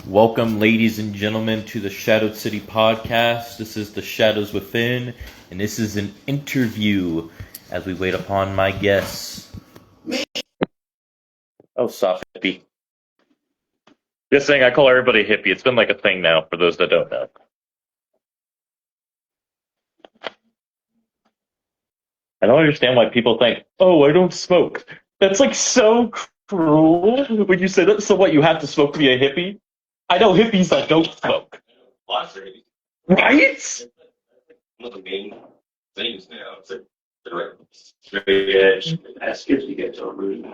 Welcome, ladies and gentlemen, to the Shadowed City podcast. This is the Shadows Within, and this is an interview as we wait upon my guests. Oh, stop, hippie. Just saying, I call everybody hippie. It's been like a thing now for those that don't know. I don't understand why people think, oh, I don't smoke. That's like so cruel when you say that. So what, you have to smoke to be a hippie? I know hippies that don't smoke. Right? One of the main things now is that they're straight edge. As kids, we get to really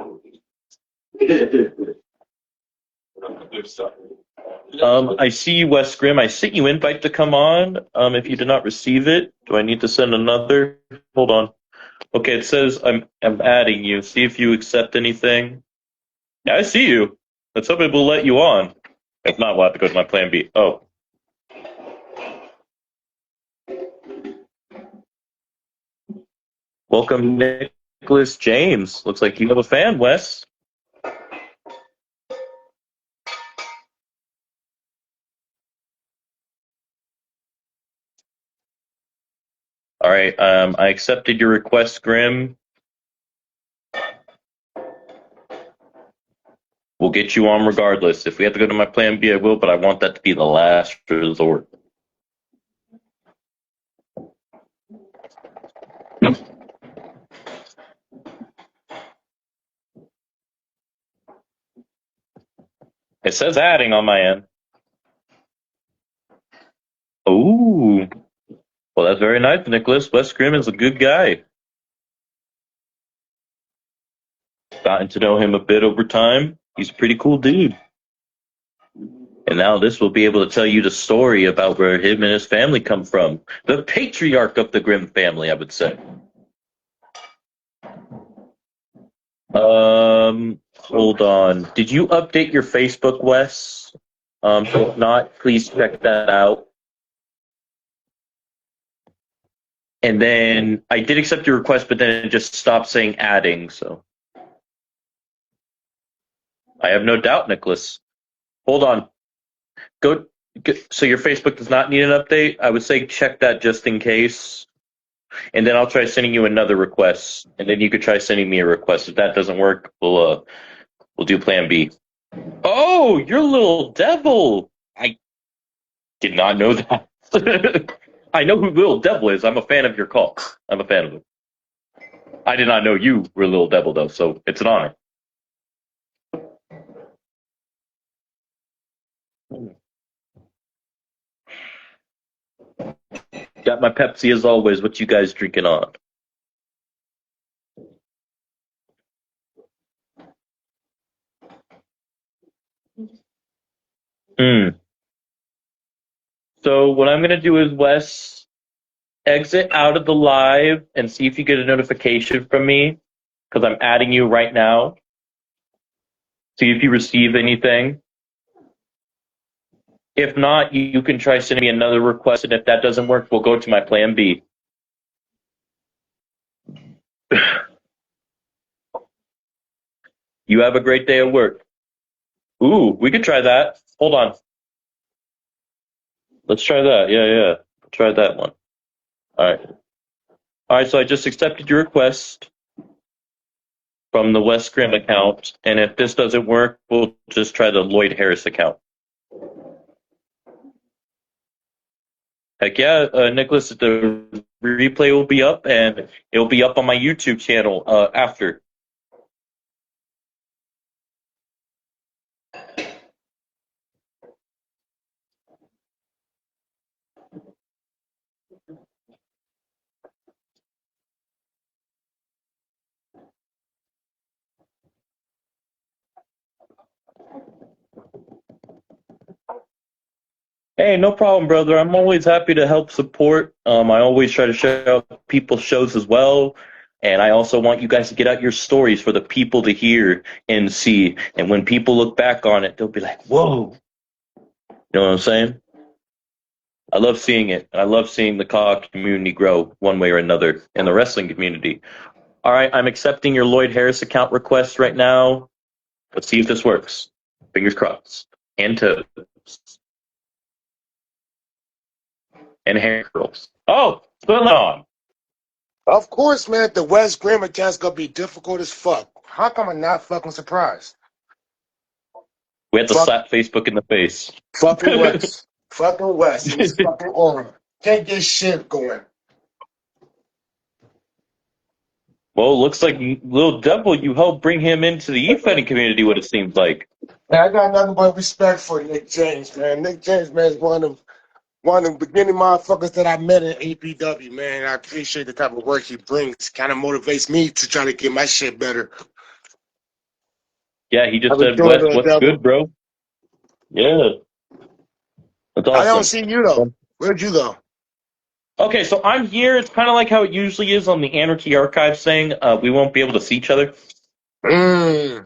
good stuff. I see you, Wes Grimm. I sent you invite to come on. If you did not receive it, do I need to send another? Hold on. Okay, it says I'm adding you. See if you accept anything. Yeah, I see you. Let's hope it will let you on. If not, we'll have to go to my plan B. Oh. Welcome, Nicholas James. Looks like you have a fan, Wes. All right, I accepted your request, Grimm. We'll get you on regardless. If we have to go to my plan B, I will, but I want that to be the last resort. It says adding on my end. Ooh. Well, that's very nice, Nicholas. Wes Grimm is a good guy. Gotten to know him a bit over time. He's a pretty cool dude. And now this will be able to tell you the story about where him and his family come from. The patriarch of the Grimm family, I would say. Hold on. Did you update your Facebook, Wes? So if not, please check that out. And then I did accept your request, but then it just stopped saying adding, so. I have no doubt, Nicholas. Hold on. Go. So your Facebook does not need an update? I would say check that just in case. And then I'll try sending you another request. And then you could try sending me a request. If that doesn't work, we'll do plan B. Oh, you're a little devil. I did not know that. I know who Little Devil is. I'm a fan of your call. I'm a fan of it. I did not know you were Little Devil, though, so it's an honor. Got my Pepsi as always. What you guys drinking on? So what I'm going to do is, Wes, exit out of the live and see if you get a notification from me, because I'm adding you right now. See if you receive anything. If not, you can try sending me another request, and if that doesn't work, we'll go to my plan B. You have a great day at work. Ooh, we could try that. Hold on. Let's try that. Yeah. Try that one. All right. All right, so I just accepted your request from the Wes Grimm account, and if this doesn't work, we'll just try the Lloyd Harris account. Heck yeah, Nicholas, the replay will be up, and it'll be up on my YouTube channel after. Hey, no problem, brother. I'm always happy to help support. I always try to share out people's shows as well. And I also want you guys to get out your stories for the people to hear and see. And when people look back on it, they'll be like, whoa. You know what I'm saying? I love seeing it. I love seeing the COG community grow one way or another in the wrestling community. All right, I'm accepting your Lloyd Harris account request right now. Let's see if this works. Fingers crossed. And toed. And hair curls. Oh, still on. Of course, man, the West Grimm account's gonna be difficult as fuck. How come I'm not fucking surprised? We had to Fuck, slap Facebook in the face. fucking West. Fucking West and his fucking aura. Can't get shit going. Well, it looks like Lil Devil, you helped bring him into the e-fighting community, what it seems like. Man, I got nothing but respect for Nick James, man. Nick James, man, is one of the beginning motherfuckers that I met in APW, man. I appreciate the type of work he brings. Kind of motivates me to try to get my shit better. Yeah, he just How we said, doing, Wes, Lil what's Devil? good, bro? Yeah, that's I don't awesome. see you, though. Where'd you go? Okay, so I'm here. It's kind of like how it usually is on the Anarchy Archive saying we won't be able to see each other. Mm.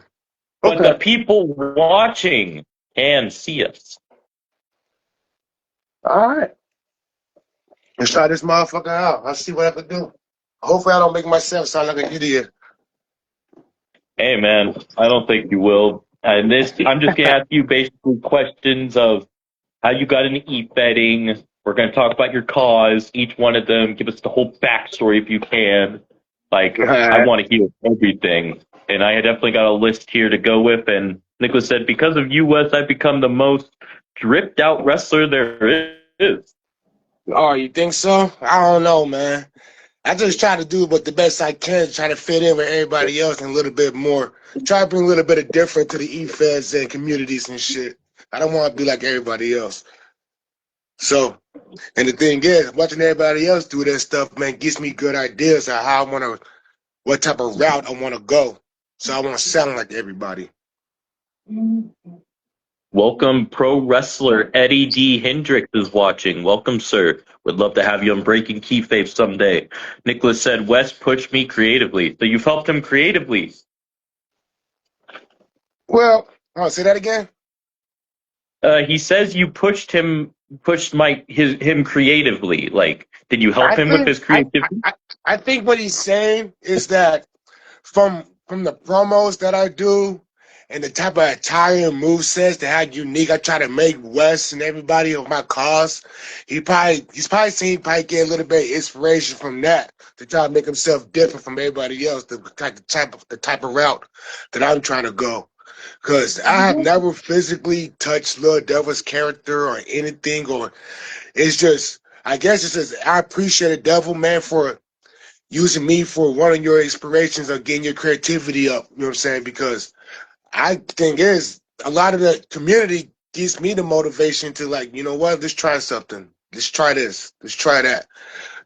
But the Okay. people watching can see us. All right. Let's try this motherfucker out. I'll see what I can do. Hopefully I don't make myself sound like an idiot. Hey, man, I don't think you will. And I'm just going to ask you basically questions of how you got into e-betting. We're going to talk about your cause, each one of them. Give us the whole backstory if you can. Like, All I right. want to hear everything. And I definitely got a list here to go with. And Nicholas said, because of you, Wes, I've become the most dripped out wrestler there is. Oh, you think so? I don't know, man. I just try to do but the best I can, try to fit in with everybody else and a little bit more. Try to bring a little bit of different to the e-feds and communities and shit. I don't want to be like everybody else. So, and the thing is, watching everybody else do that stuff, man, gives me good ideas on how I want to, what type of route I want to go. So I want to sound like everybody. Welcome, pro wrestler Eddie D. Hendricks is watching. Welcome, sir. Would love to have you on Breaking Keyfabe someday. Nicholas said, Wes pushed me creatively. So you've helped him creatively. Well, I'll say that again. He says you pushed him creatively. Like, did you help I him with think his creativity? I think what he's saying is that from the promos that I do and the type of attire and movesets that how unique I try to make Wes and everybody of my cause, he's probably seen he probably get a little bit of inspiration from that to try to make himself different from everybody else, the type of route that I'm trying to go. Cause I have never physically touched Lil Devil's character or anything, or it's just I guess it's just I appreciate the Devil man for using me for one of your inspirations of getting your creativity up. You know what I'm saying? Because I think is a lot of the community gives me the motivation to like, you know what, let's try something. Let's try this. Let's try that.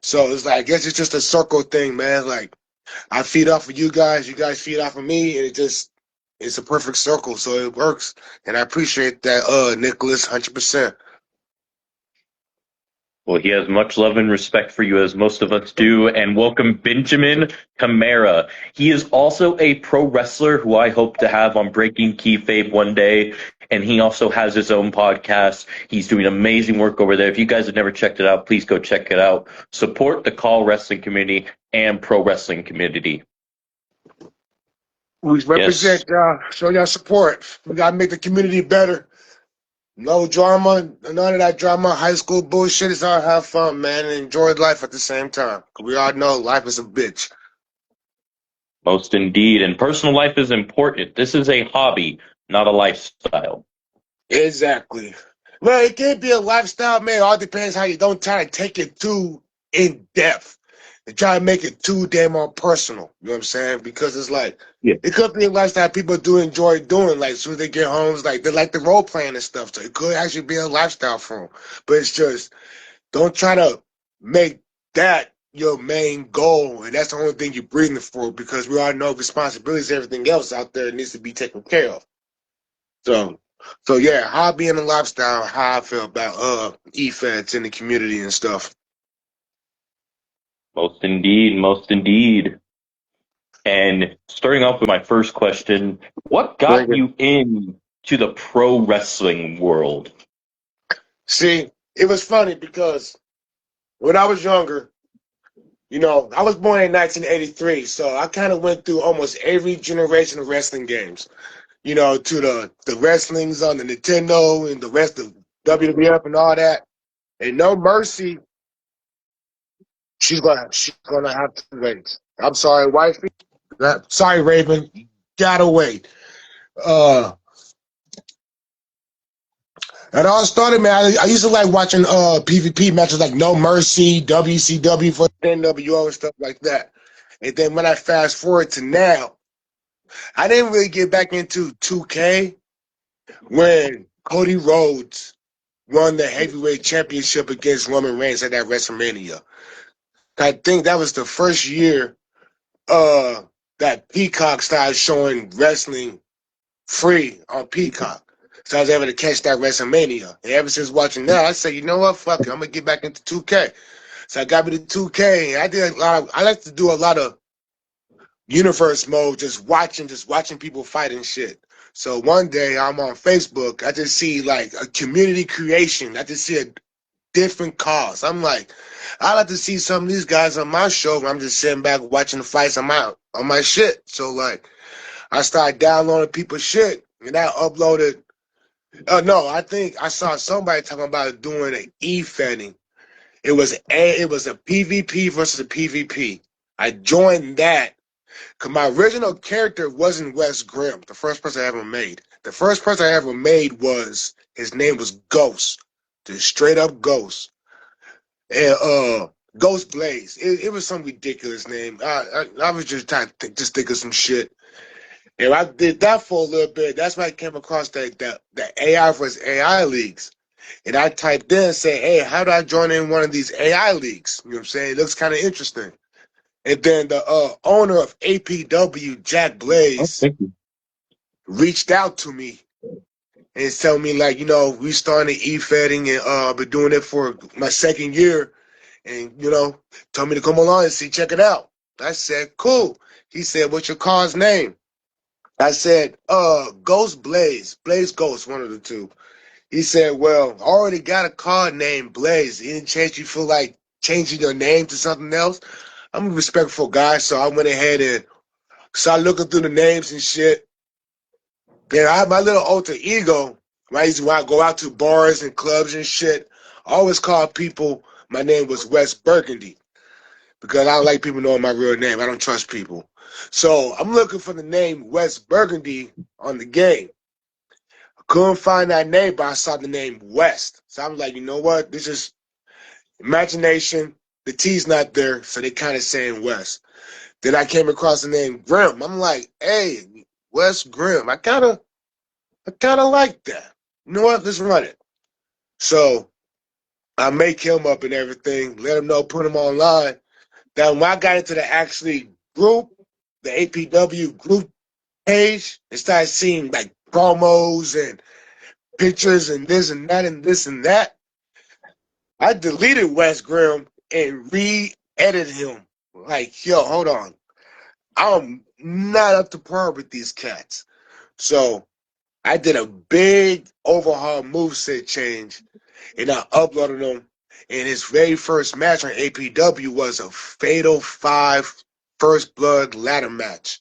So it's like I guess it's just a circle thing, man. Like I feed off of you guys feed off of me, and it's a perfect circle. So it works. And I appreciate that, Nicholas, 100%. Well, he has much love and respect for you, as most of us do. And welcome, Benjamin Camara. He is also a pro wrestler who I hope to have on Breaking Keyfabe one day. And he also has his own podcast. He's doing amazing work over there. If you guys have never checked it out, please go check it out. Support the Call Wrestling community and pro wrestling community. We Yes, represent y'all, show y'all support. We gotta make the community better. No drama, none of that drama, high school bullshit. It's all have fun, man, and enjoy life at the same time. 'Cause we all know life is a bitch. most indeed. And personal life is important. This is a hobby, not a lifestyle. Exactly. Well, it can be a lifestyle, man. It all depends how you don't try to take it too in depth and try to make it too damn on personal. You know what I'm saying? Because it's like Yeah. it could be a lifestyle people do enjoy doing. Like as soon as they get home, it's like they like the role playing and stuff. So it could actually be a lifestyle for them. But it's just don't try to make that your main goal, and that's the only thing you're breathing for. Because we all know responsibilities, everything else out there needs to be taken care of. So, so yeah, hobby and a lifestyle. How I feel about e-feds in the community and stuff. Most indeed, most indeed. And starting off with my first question, what Bring got it. you into the pro wrestling world? See, it was funny because when I was younger, you know, I was born in 1983, so I kind of went through almost every generation of wrestling games. You know, to the wrestlings on the Nintendo and the rest of WWF and all that. And No Mercy, she's gonna have to wait. I'm sorry, wifey. Sorry, Raven. Gotta wait. Uh, it all started, man. I used to like watching PvP matches like No Mercy, WCW for NWO and stuff like that. And then when I fast forward to now, I didn't really get back into 2K when Cody Rhodes won the heavyweight championship against Roman Reigns at that WrestleMania. I think that was the first year that Peacock started showing wrestling free on Peacock. So I was able to catch that WrestleMania. And ever since watching that, I said, you know what, fuck it, I'm gonna get back into 2K. So I got me to 2K. And I like to do a lot of universe mode, just watching people fight and shit. So one day I'm on Facebook, I just see like a community creation. I just see a different cause. I'm like, I like to see some of these guys on my show. I'm just sitting back watching the fights on my shit. So like I started downloading people's shit and I uploaded. No, I think I saw somebody talking about doing an e-fanning. It was a PvP versus a PvP. I joined that because my original character wasn't Wes Grimm, the first person I ever made. The first person I ever made his name was Ghost, just straight up Ghost. And Ghost Blaze. It was some ridiculous name. I was just trying to think of some shit. And I did that for a little bit. That's why I came across the AI versus AI leagues. And I typed in and said, hey, how do I join in one of these AI leagues? You know what I'm saying? It looks kind of interesting. And then the owner of APW, Jack Oh, Blaze, thank you. reached out to me and tell me like, we started e-fetting and been doing it for my second year. And, told me to come along and check it out. I said, cool. He said, what's your car's name? I said, Ghost Blaze. Blaze Ghost, one of the two. He said, well, I already got a car named Blaze. Any chance you feel like changing your name to something else? I'm a respectful guy, so I went ahead and started looking through the names and shit. And I have my little alter ego. Right? When I go out to bars and clubs and shit, I always call people, my name was Wes Burgundy. Because I don't like people knowing my real name. I don't trust people. So I'm looking for the name Wes Burgundy on the game. I couldn't find that name, but I saw the name West. So I'm like, you know what? This is imagination. The T's not there, so they kind of saying West. Then I came across the name Grimm. I'm like, hey, Wes Grimm. I kinda like that. You know what? Let's run it. So I make him up and everything, let him know, put him online. Then when I got into the actually group, the APW group page, and started seeing like promos and pictures and this and that and this and that, I deleted Wes Grimm and re-edited him. Like, yo, hold on. I'm not up to par with these cats. So I did a big overhaul moveset change and I uploaded him. And his very first match on APW was a Fatal 5 First Blood ladder match.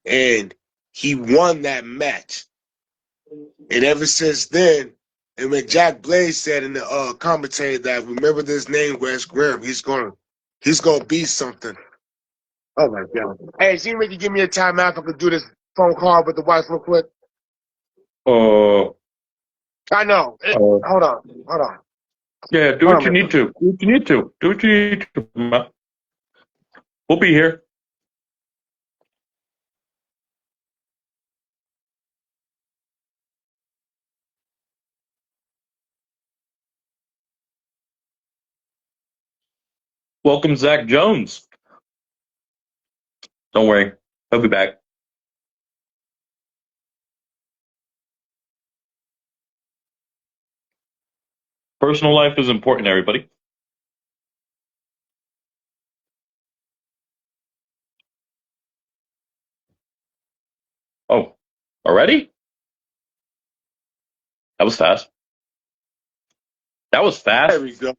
And he won that match. And ever since then, and when Jack Blaze said in the commentary that remember this name, Wes Grimm, he's gonna be something. Oh my god. Hey, see if you give me a timeout if I could do this phone call with the wife real quick. Uh, I know. Hold on. yeah, do what you need to. Do what you need to. Do what you need to. Ma. We'll be here. Welcome, Zach Jones. Don't worry. He'll be back. Personal life is important, everybody. Oh, already? That was fast. That was fast. There we go.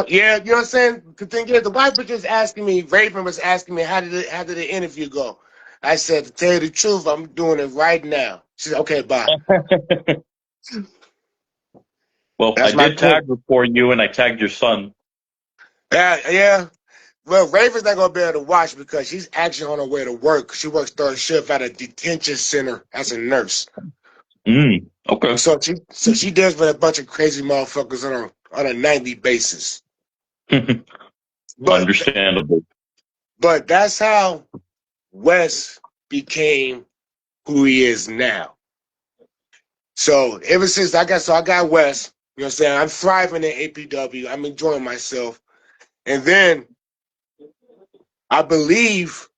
Yeah, you know what I'm saying? The thing is, the wife was just asking me, Raven was asking me, how did the interview go? I said, to tell you the truth, I'm doing it right now. She said, okay, bye. Well, I That's my did tag queen. her for you, and I tagged your son. Yeah. Well, Raven's not gonna be able to watch because she's actually on her way to work. She works third shift at a detention center as a nurse. Okay. So she deals with a bunch of crazy motherfuckers on a nightly basis. But Understandable. but that's how Wes became who he is now. So ever since I got Wes, you know what I'm saying? I'm thriving in APW. I'm enjoying myself. And then I believe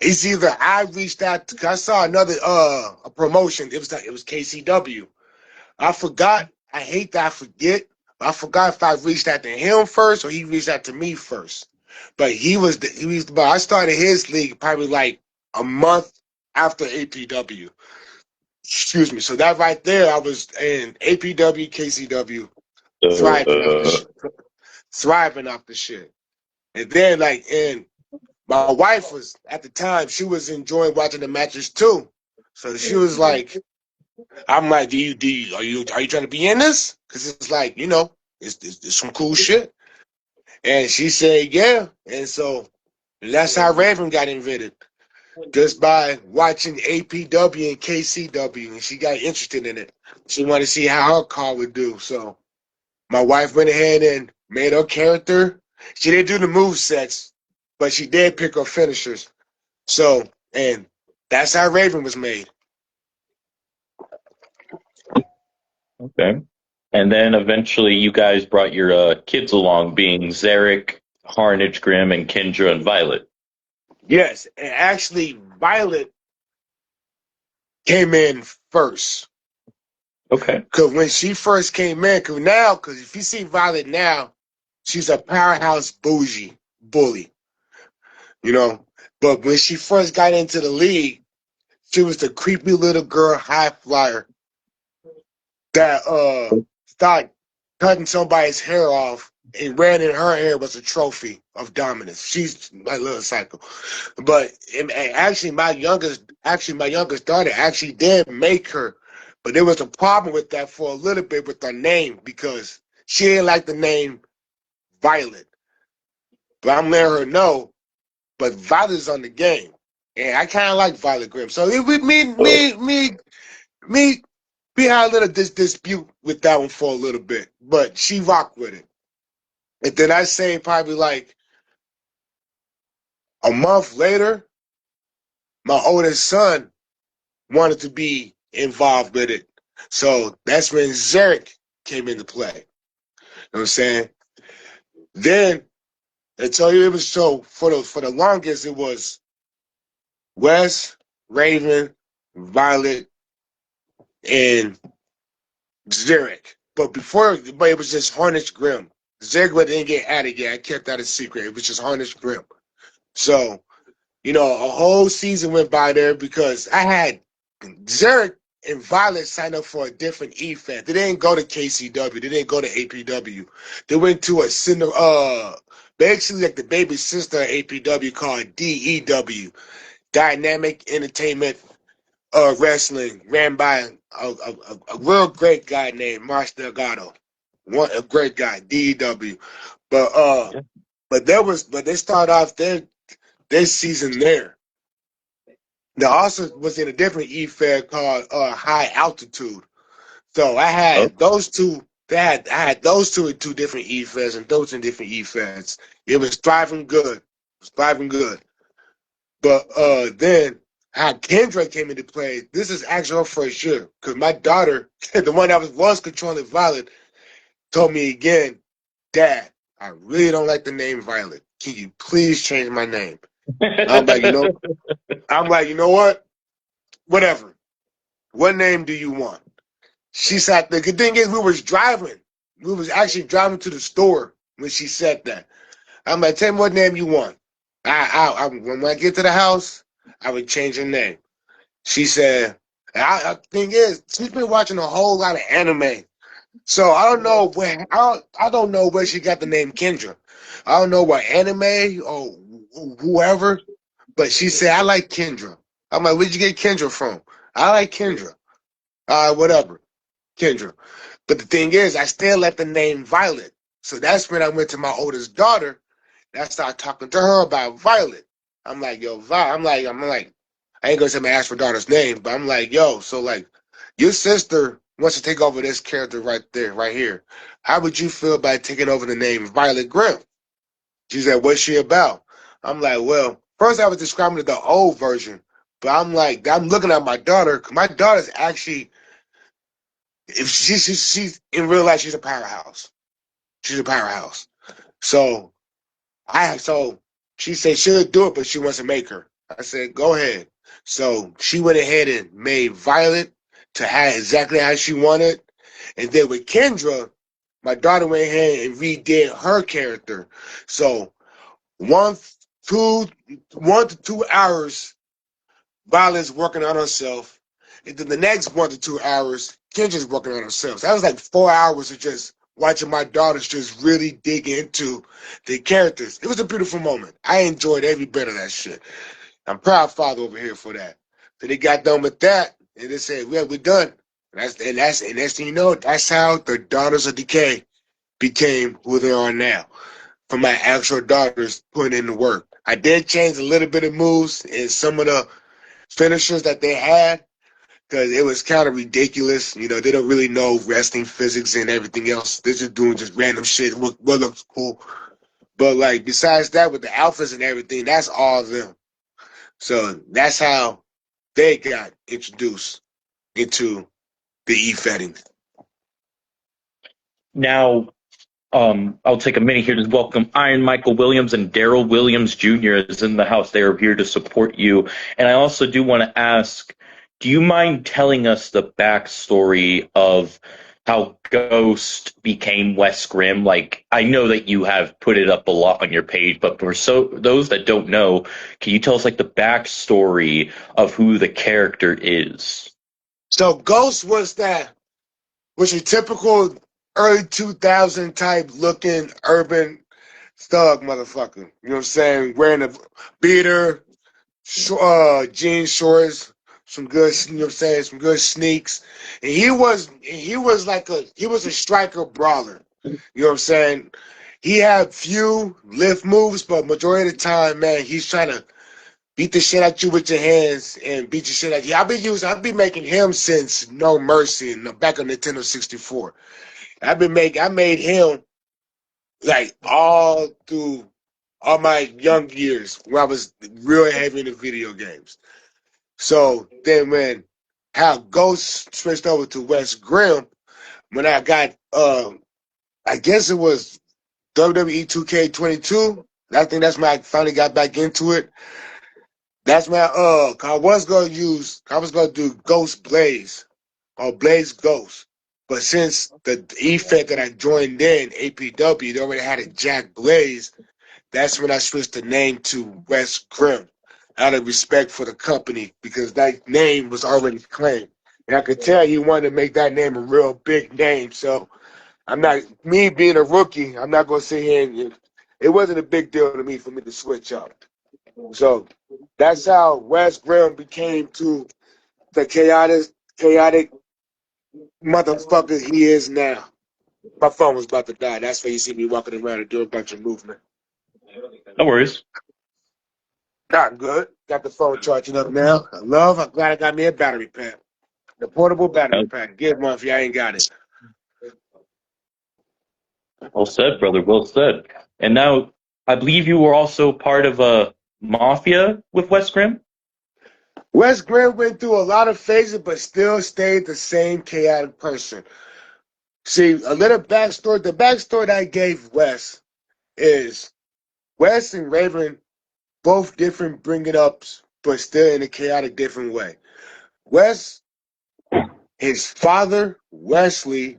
it's either I reached out to, 'cause I saw another a promotion. It was KCW. I forgot. I hate that I forget. I forgot if I reached out to him first or he reached out to me first. But but I started his league probably like a month after APW. Excuse me. So that right there, I was in APW, KCW, thriving off the Uh, shit. Thriving off the shit. And then and my wife was at the time, she was enjoying watching the matches too. So she was like, I'm like, are you trying to be in this? Because it's like, it's some cool shit. And she said, yeah. And so that's how Raven got invented. Just by watching APW and KCW. And she got interested in it. She wanted to see how her car would do. So my wife went ahead and made her character. She didn't do the move sets, but she did pick her finishers. So, and that's how Raven was made. okay. And then eventually you guys brought your kids along, being Zarek, Harnage, Grimm, and Kendra and Violet. Yes, and actually, Violet came in first. Okay. Because when she first came in, because if you see Violet now, she's a powerhouse bougie bully, you know. But when she first got into the league, she was the creepy little girl high flyer that started cutting somebody's hair off and ran in her hair was a trophy of dominance. She's my little cycle. But and actually my youngest daughter actually did make her. But there was a problem with that for a little bit with her name because she didn't like the name Violet. But I'm letting her know, but Violet's on the game. And I kinda like Violet Grimm. So it would me we had a little dispute with that one for a little bit, but she rocked with it. And then I say probably like a month later, my oldest son wanted to be involved with it. So that's when Zarek came into play. You know what I'm saying? Then I tell you it was so for the longest it was Wes, Raven, Violet, and Zarek. But it was just Harness Grimm. Zarek didn't get added yet. I kept that a secret. It was just Harness Grimm. So, a whole season went by there because I had Zarek and Violet signed up for a different E-Fan. They didn't go to KCW. They didn't go to APW. They went to basically like the baby sister of APW called DEW, Dynamic Entertainment Wrestling, ran by a real great guy named Marsh Delgado. A great guy, DEW. But they started off their season there. They also was in a different E-Fair called High Altitude. So I Oh, had those two. I had those two in two different E-Fairs and those in different E-Fairs. It was thriving good. It was thriving good. But then how Kendra came into play, this is actually her first year. Because my daughter, the one that was controlling Violet, told me again, Dad, I really don't like the name Violet. Can you please change my name? I'm like, you know what? Whatever. What name do you want? She said, the good thing is we was driving. We was actually driving to the store when she said that. I'm like, tell me what name you want. When I get to the house, I would change her name. She said, thing is, she's been watching a whole lot of anime. So I don't know where she got the name Kendra. I don't know what anime or whoever, but she said, I like Kendra. I'm like, where'd you get Kendra from? I like Kendra. Whatever. Kendra. But the thing is, I still left the name Violet. So that's when I went to my oldest daughter and I started talking to her about Violet. I'm like, yo, I'm like, I ain't gonna say my actual daughter's name, but I'm like, yo, so like, your sister wants to take over this character right there, right here. How would you feel about taking over the name Violet Grimm? She said, what's she about? I'm like, well, first I was describing the old version, but I'm like, I'm looking at my daughter. 'Cause my daughter's actually, if she's in real life, she's a powerhouse. She's a powerhouse. So so she said she'll do it, but she wants to make her. I said, go ahead. So she went ahead and made Violet to have exactly how she wanted. And then with Kendra, my daughter went ahead and redid her character. So one, two, 1 to 2 hours, Violet's working on herself. And then the next 1 to 2 hours, Kendra's working on herself. So that was like 4 hours of just watching my daughters just really dig into the characters. It was a beautiful moment. I enjoyed every bit of that shit. I'm proud father over here for that. So they got done with that, and they said, "Yeah, we're done." And that's you know, that's how the Daughters of Decay became who they are now. For my actual daughters putting in the work. I did change a little bit of moves and some of the finishers that they had because it was kind of ridiculous. You know, they don't really know wrestling physics and everything else. They're just doing just random shit. What looks cool. But like besides that, with the alphas and everything, that's all of them. So that's how they got introduced into the e-fetting. Now, I'll take a minute here to welcome Iron Michael Williams and Daryl Williams Jr. is in the house. They are here to support you. And I also do want to ask, do you mind telling us the backstory of how Ghost became Wes Grimm? Like, I know that you have put it up a lot on your page, but for those that don't know, can you tell us like the backstory of who the character is? So Ghost was a typical early 2000 type looking urban thug motherfucker. You know what I'm saying? Wearing a beater, jean shorts, some good, you know what I'm saying, some good sneaks. And he was a striker brawler. You know what I'm saying? He had few lift moves, but majority of the time, man, he's trying to beat the shit out you with your hands and beat your shit out you. I've been making him since No Mercy and back on Nintendo 64. I made him like all through all my young years where I was real heavy into video games. So then when how Ghost switched over to West Grimm, when I got I guess it was WWE 2K22. I think that's when I finally got back into it. That's when I was gonna do Ghost Blaze or Blaze Ghost. But since the effect that I joined in, APW, they already had a Jack Blaze. That's when I switched the name to West Grimm out of respect for the company because that name was already claimed. And I could tell he wanted to make that name a real big name. So I'm not, me being a rookie, I'm not going to sit here and, it wasn't a big deal to me for me to switch up. So that's how West Grimm became to the chaotic motherfucker he is now. My phone was about to die. That's why you see me walking around and doing a bunch of movement. No worries. Not good. Got the phone charging up now. I'm glad I got me a battery pack. The portable battery pack. Give one if y'all ain't got it. Well said, brother. Well said. And now, I believe you were also part of a mafia with Wes Grimm. Wes Grimm went through a lot of phases, but still stayed the same chaotic person. See, a little backstory. The backstory that I gave Wes is Wes and Raven, both different bringing ups, but still in a chaotic different way. Wes, his father, Wesley,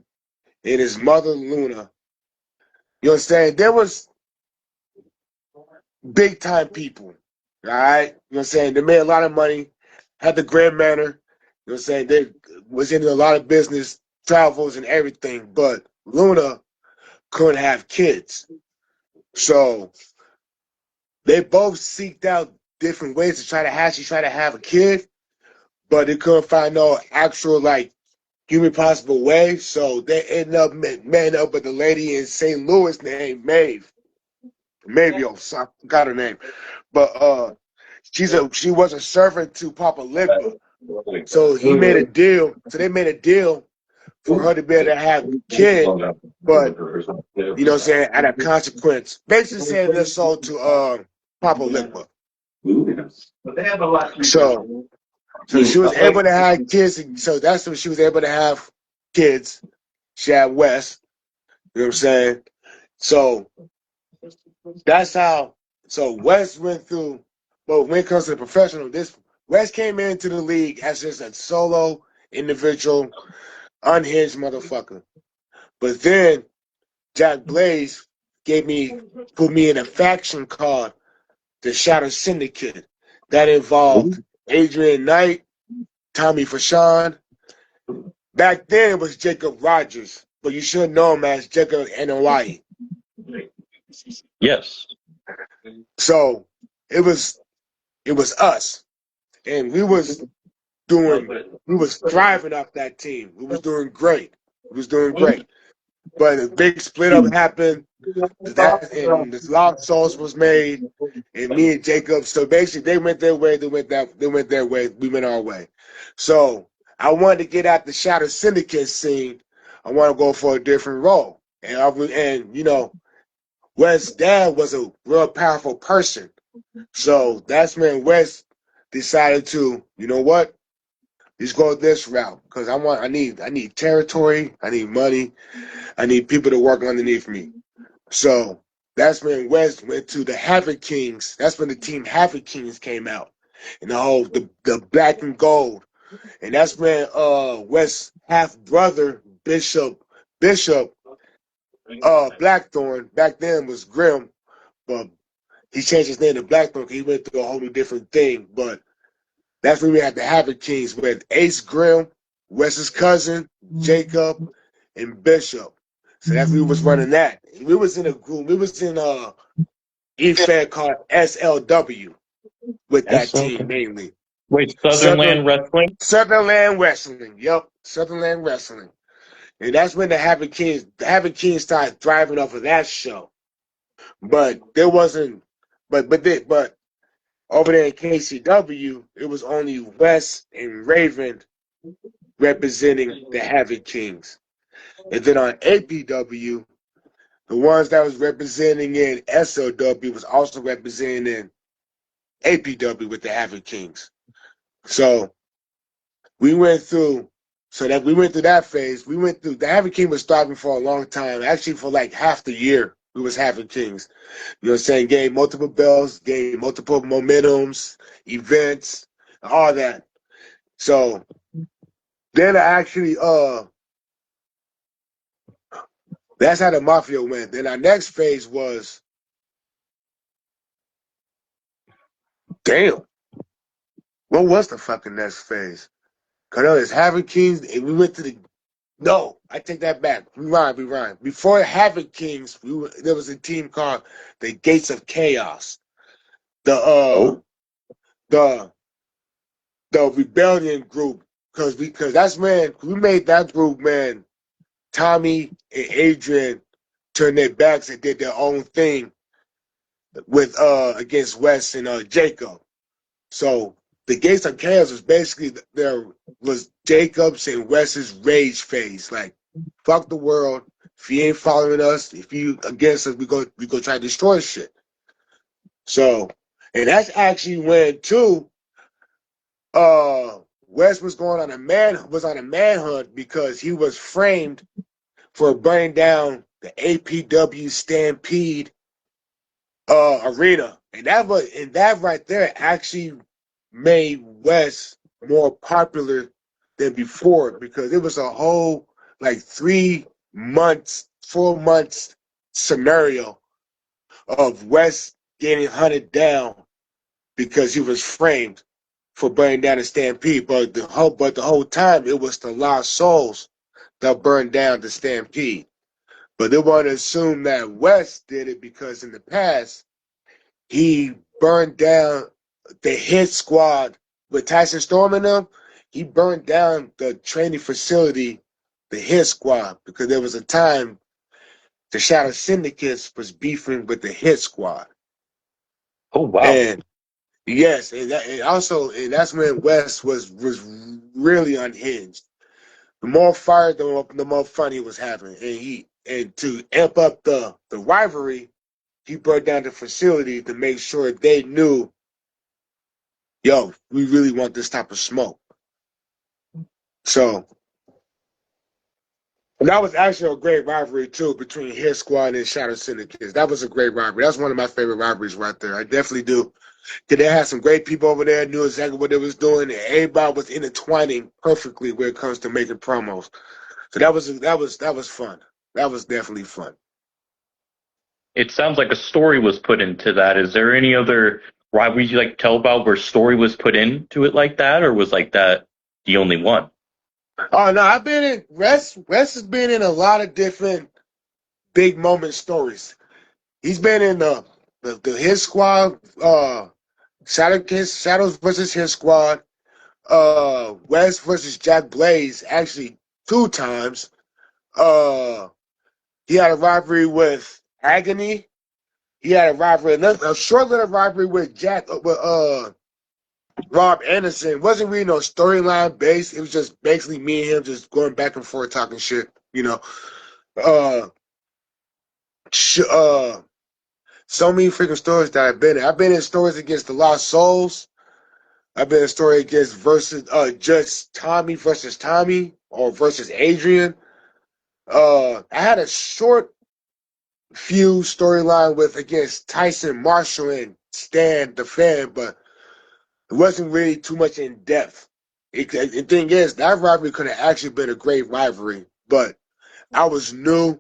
and his mother, Luna. You know what I'm saying? There was big time people. All right. You know what I'm saying? They made a lot of money, had the Grand Manor. You know what I'm saying? They was in a lot of business, travels and everything, but Luna couldn't have kids. So they both seeked out different ways to try to have a kid, but they couldn't find no actual like human possible way. So they ended up man up with a lady in St. Louis named Maeve. Mavio, so I forgot her name. But she was a servant to Papa Ligba. So he made a deal. So they made a deal for her to be able to have a kid, but you know what I'm saying, at a consequence. Basically saying this sold to Papa Ligba. So she was able to have kids, so that's when she was able to have kids. She had West, you know what I'm saying? So that's how West went through, but when it comes to the professional, this West came into the league as just a solo individual, unhinged motherfucker. But then Jack Blaze put me in a faction called the Shadow Syndicate. That involved Adrian Knight, Tommy Fashawn. Back then it was Jacob Rogers, but you should know him as Jacob Anawai. Yes. So it was us. And we was thriving off that team. We was doing great. But a big split up happened. And this Lost Souls was made, and me and Jacob. So basically, they went their way. They went their way. We went our way. So I wanted to get out the Shadow Syndicate scene. I want to go for a different role, and you know, Wes' dad was a real powerful person. So that's when Wes decided to, you know what, let's go this route because I need territory, I need money, I need people to work underneath me. So that's when West went to the Havoc Kings. That's when the team Havoc Kings came out, and the black and gold. And that's when West's half brother Bishop Blackthorn back then was Grimm, but he changed his name to Blackthorn because he went through a whole new different thing. But that's when we had the Havoc Kings with Ace Grimm, Wes's cousin Jacob, and Bishop. So that's we was running that. We was in a group. We was in E-Fed called SLW with that team mainly. Wait, Southern Wrestling? Southern Wrestling. Yep, Southern Wrestling. And that's when the Havoc Kings started thriving off of that show. But there wasn't but over there in KCW, it was only West and Raven representing the Havoc Kings. And then on APW, the ones that was representing in SLW was also representing in APW with the Havoc Kings. So we went through that phase. We went through the Havoc King was thriving for a long time. Actually, for like half the year, we was Havoc Kings. You know what I'm saying? Gained multiple belts, gained multiple momentums, events, all that. So then I actually that's how the Mafia went. Then our next phase was damn. What was the fucking next phase? Cause there's Havoc Kings, and we went to the. No, I take that back. Rewind. Before Havoc Kings, there was a team called the Gates of Chaos. The rebellion group, because that's when we made that group, man. Tommy and Adrian turned their backs and did their own thing with against Wes and Jacob. So the Gates of Chaos was basically there was Jacob's and Wes's rage phase. Like, fuck the world. If you ain't following us, if you against us, we go try to destroy shit. So, and that's actually when too, Wes was on a manhunt because he was framed for burning down the APW Stampede arena. And that right there actually made Wes more popular than before because it was a whole like 3 months, 4 months scenario of Wes getting hunted down because he was framed for burning down the Stampede. But the whole time it was the Lost Souls that burned down the Stampede. But they want to assume that Wes did it because in the past he burned down the hit squad with Tyson Storm and them. he burned down the training facility, the Hit Squad, because there was a time the Shadow Syndicates was beefing with the Hit Squad. Oh wow. And yes, and that's when West was really unhinged. The more fire, the more fun he was having. And to amp up the rivalry, he brought down the facility to make sure they knew, yo, we really want this type of smoke. So and that was actually a great rivalry too between His Squad and Shadow Syndicates. That was a great rivalry. That's one of my favorite rivalries right there. I definitely do. Cause they had some great people over there, knew exactly what they was doing, and everybody was intertwining perfectly when it comes to making promos. So that was fun. That was definitely fun. It sounds like a story was put into that. Is there any other rivalries you like to tell about where story was put into it like that, or was like that the only one? Oh no, I've been in Wes has been in a lot of different big moment stories. He's been in the His Squad, Shadows versus His Squad, West versus Jack Blaze, actually 2 times. Uh, he had a rivalry with Agony. He had a short little rivalry with Rob Anderson. It wasn't really no storyline based. It was just basically me and him just going back and forth talking shit. Uh, uh, so many freaking stories that I've been in. I've been in stories against the Lost Souls. I've been in a story against just Tommy versus Tommy or versus Adrian. I had a short few storyline with against Tyson Marshall and Stan the Fan, but it wasn't really too much in depth. The thing is, that rivalry could have actually been a great rivalry, but I was new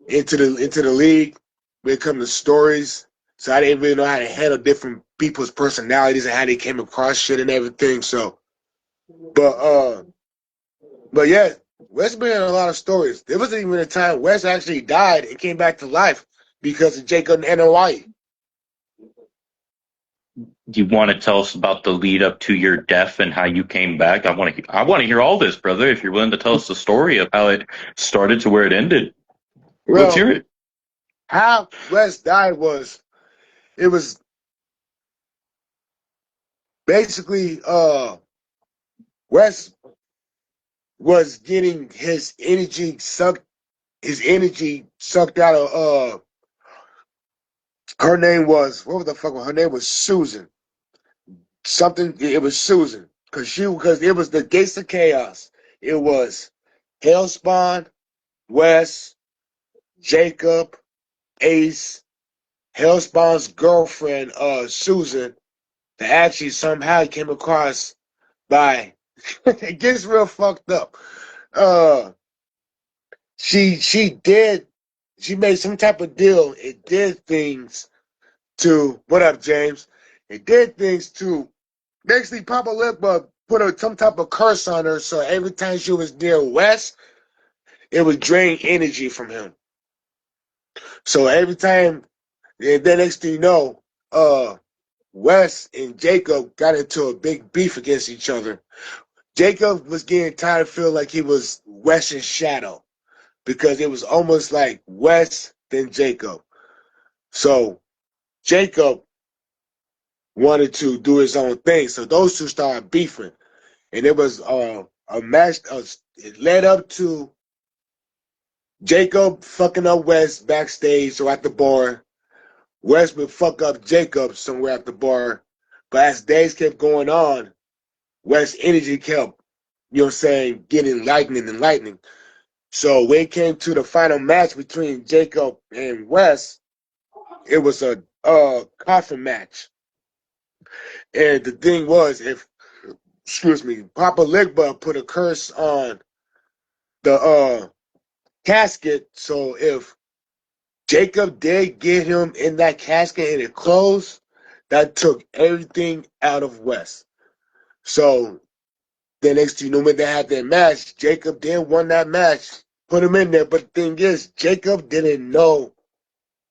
into the league when it comes to stories, so I didn't really know how to handle different people's personalities and how they came across shit and everything. So, but but yeah, Wes been in a lot of stories. There was even a time Wes actually died and came back to life because of Jacob and Hawaii. Do you want to tell us about the lead up to your death and how you came back? I want to hear all this, brother. If you're willing to tell us the story of how it started to where it ended, let's Well, hear it. how Wes died was it was basically Wes was getting his energy sucked out of her name was what the fuck her name was Susan. Something it was Susan. Because it was the Gates of Chaos. It was Hellspawn, Wes, Jacob, Ace, Hellspawn's girlfriend, Susan, that actually somehow came across by it gets real fucked up. Uh she made some type of deal. It did things to what up, James? It did things to basically Papa Lippa put some type of curse on her, so every time she was near Wes, it would drain energy from him. So every time, and then next thing you know, Wes and Jacob got into a big beef against each other. Jacob was getting tired of feeling like he was Wes's shadow because it was almost like Wes then Jacob. So Jacob wanted to do his own thing. So those two started beefing. And it was a match. It led up to Jacob fucking up Wes backstage or at the bar. Wes would fuck up Jacob somewhere at the bar. But as days kept going on, Wes' energy kept, getting lightning and lightning. So when it came to the final match between Jacob and Wes, it was a coffin match. And the thing was, if excuse me, Papa Ligba put a curse on the casket, so if Jacob did get him in that casket and it closed, that took everything out of Wes. So the next thing you know, when they had that match, Jacob did won that match, put him in there. But the thing is, Jacob didn't know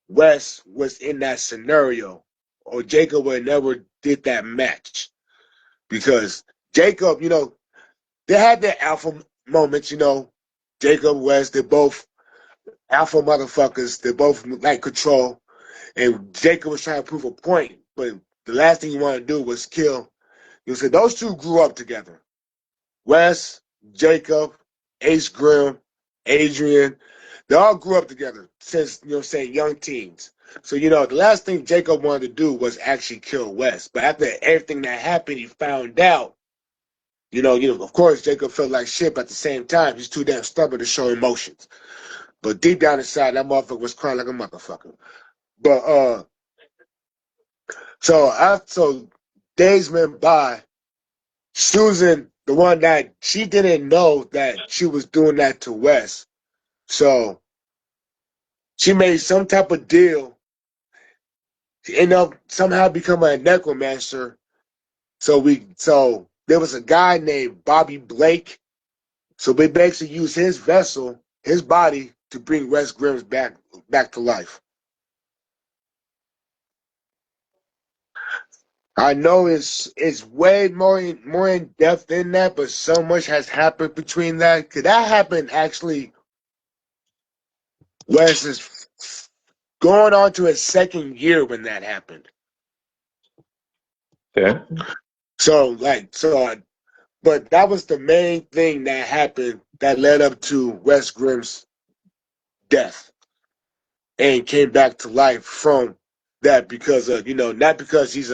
Wes was in that scenario, or Jacob would never did that match because Jacob, they had their alpha moments, you know. Jacob West, they're both alpha motherfuckers. They both like control. And Jacob was trying to prove a point, but the last thing he wanted to do was kill. You said those two grew up together. Wes, Jacob, Ace Grimm, Adrian, they all grew up together since, say young teens. So, the last thing Jacob wanted to do was actually kill Wes. But after everything that happened, he found out, of course, Jacob felt like shit, but at the same time, he's too damn stubborn to show emotions. But deep down inside, that motherfucker was crying like a motherfucker. But, so days went by. Susan, the one that she didn't know that she was doing that to Wes. So she made some type of deal. She ended up somehow becoming a necromancer. So there was a guy named Bobby Blake. So we basically used his vessel, his body, to bring Wes Grimm back to life. I know it's way more in depth than that, but so much has happened between that. Cause that happened actually. Wes is going on to his second year when that happened. Okay. But that was the main thing that happened that led up to Wes Grimm's death and came back to life from that because of, not because he's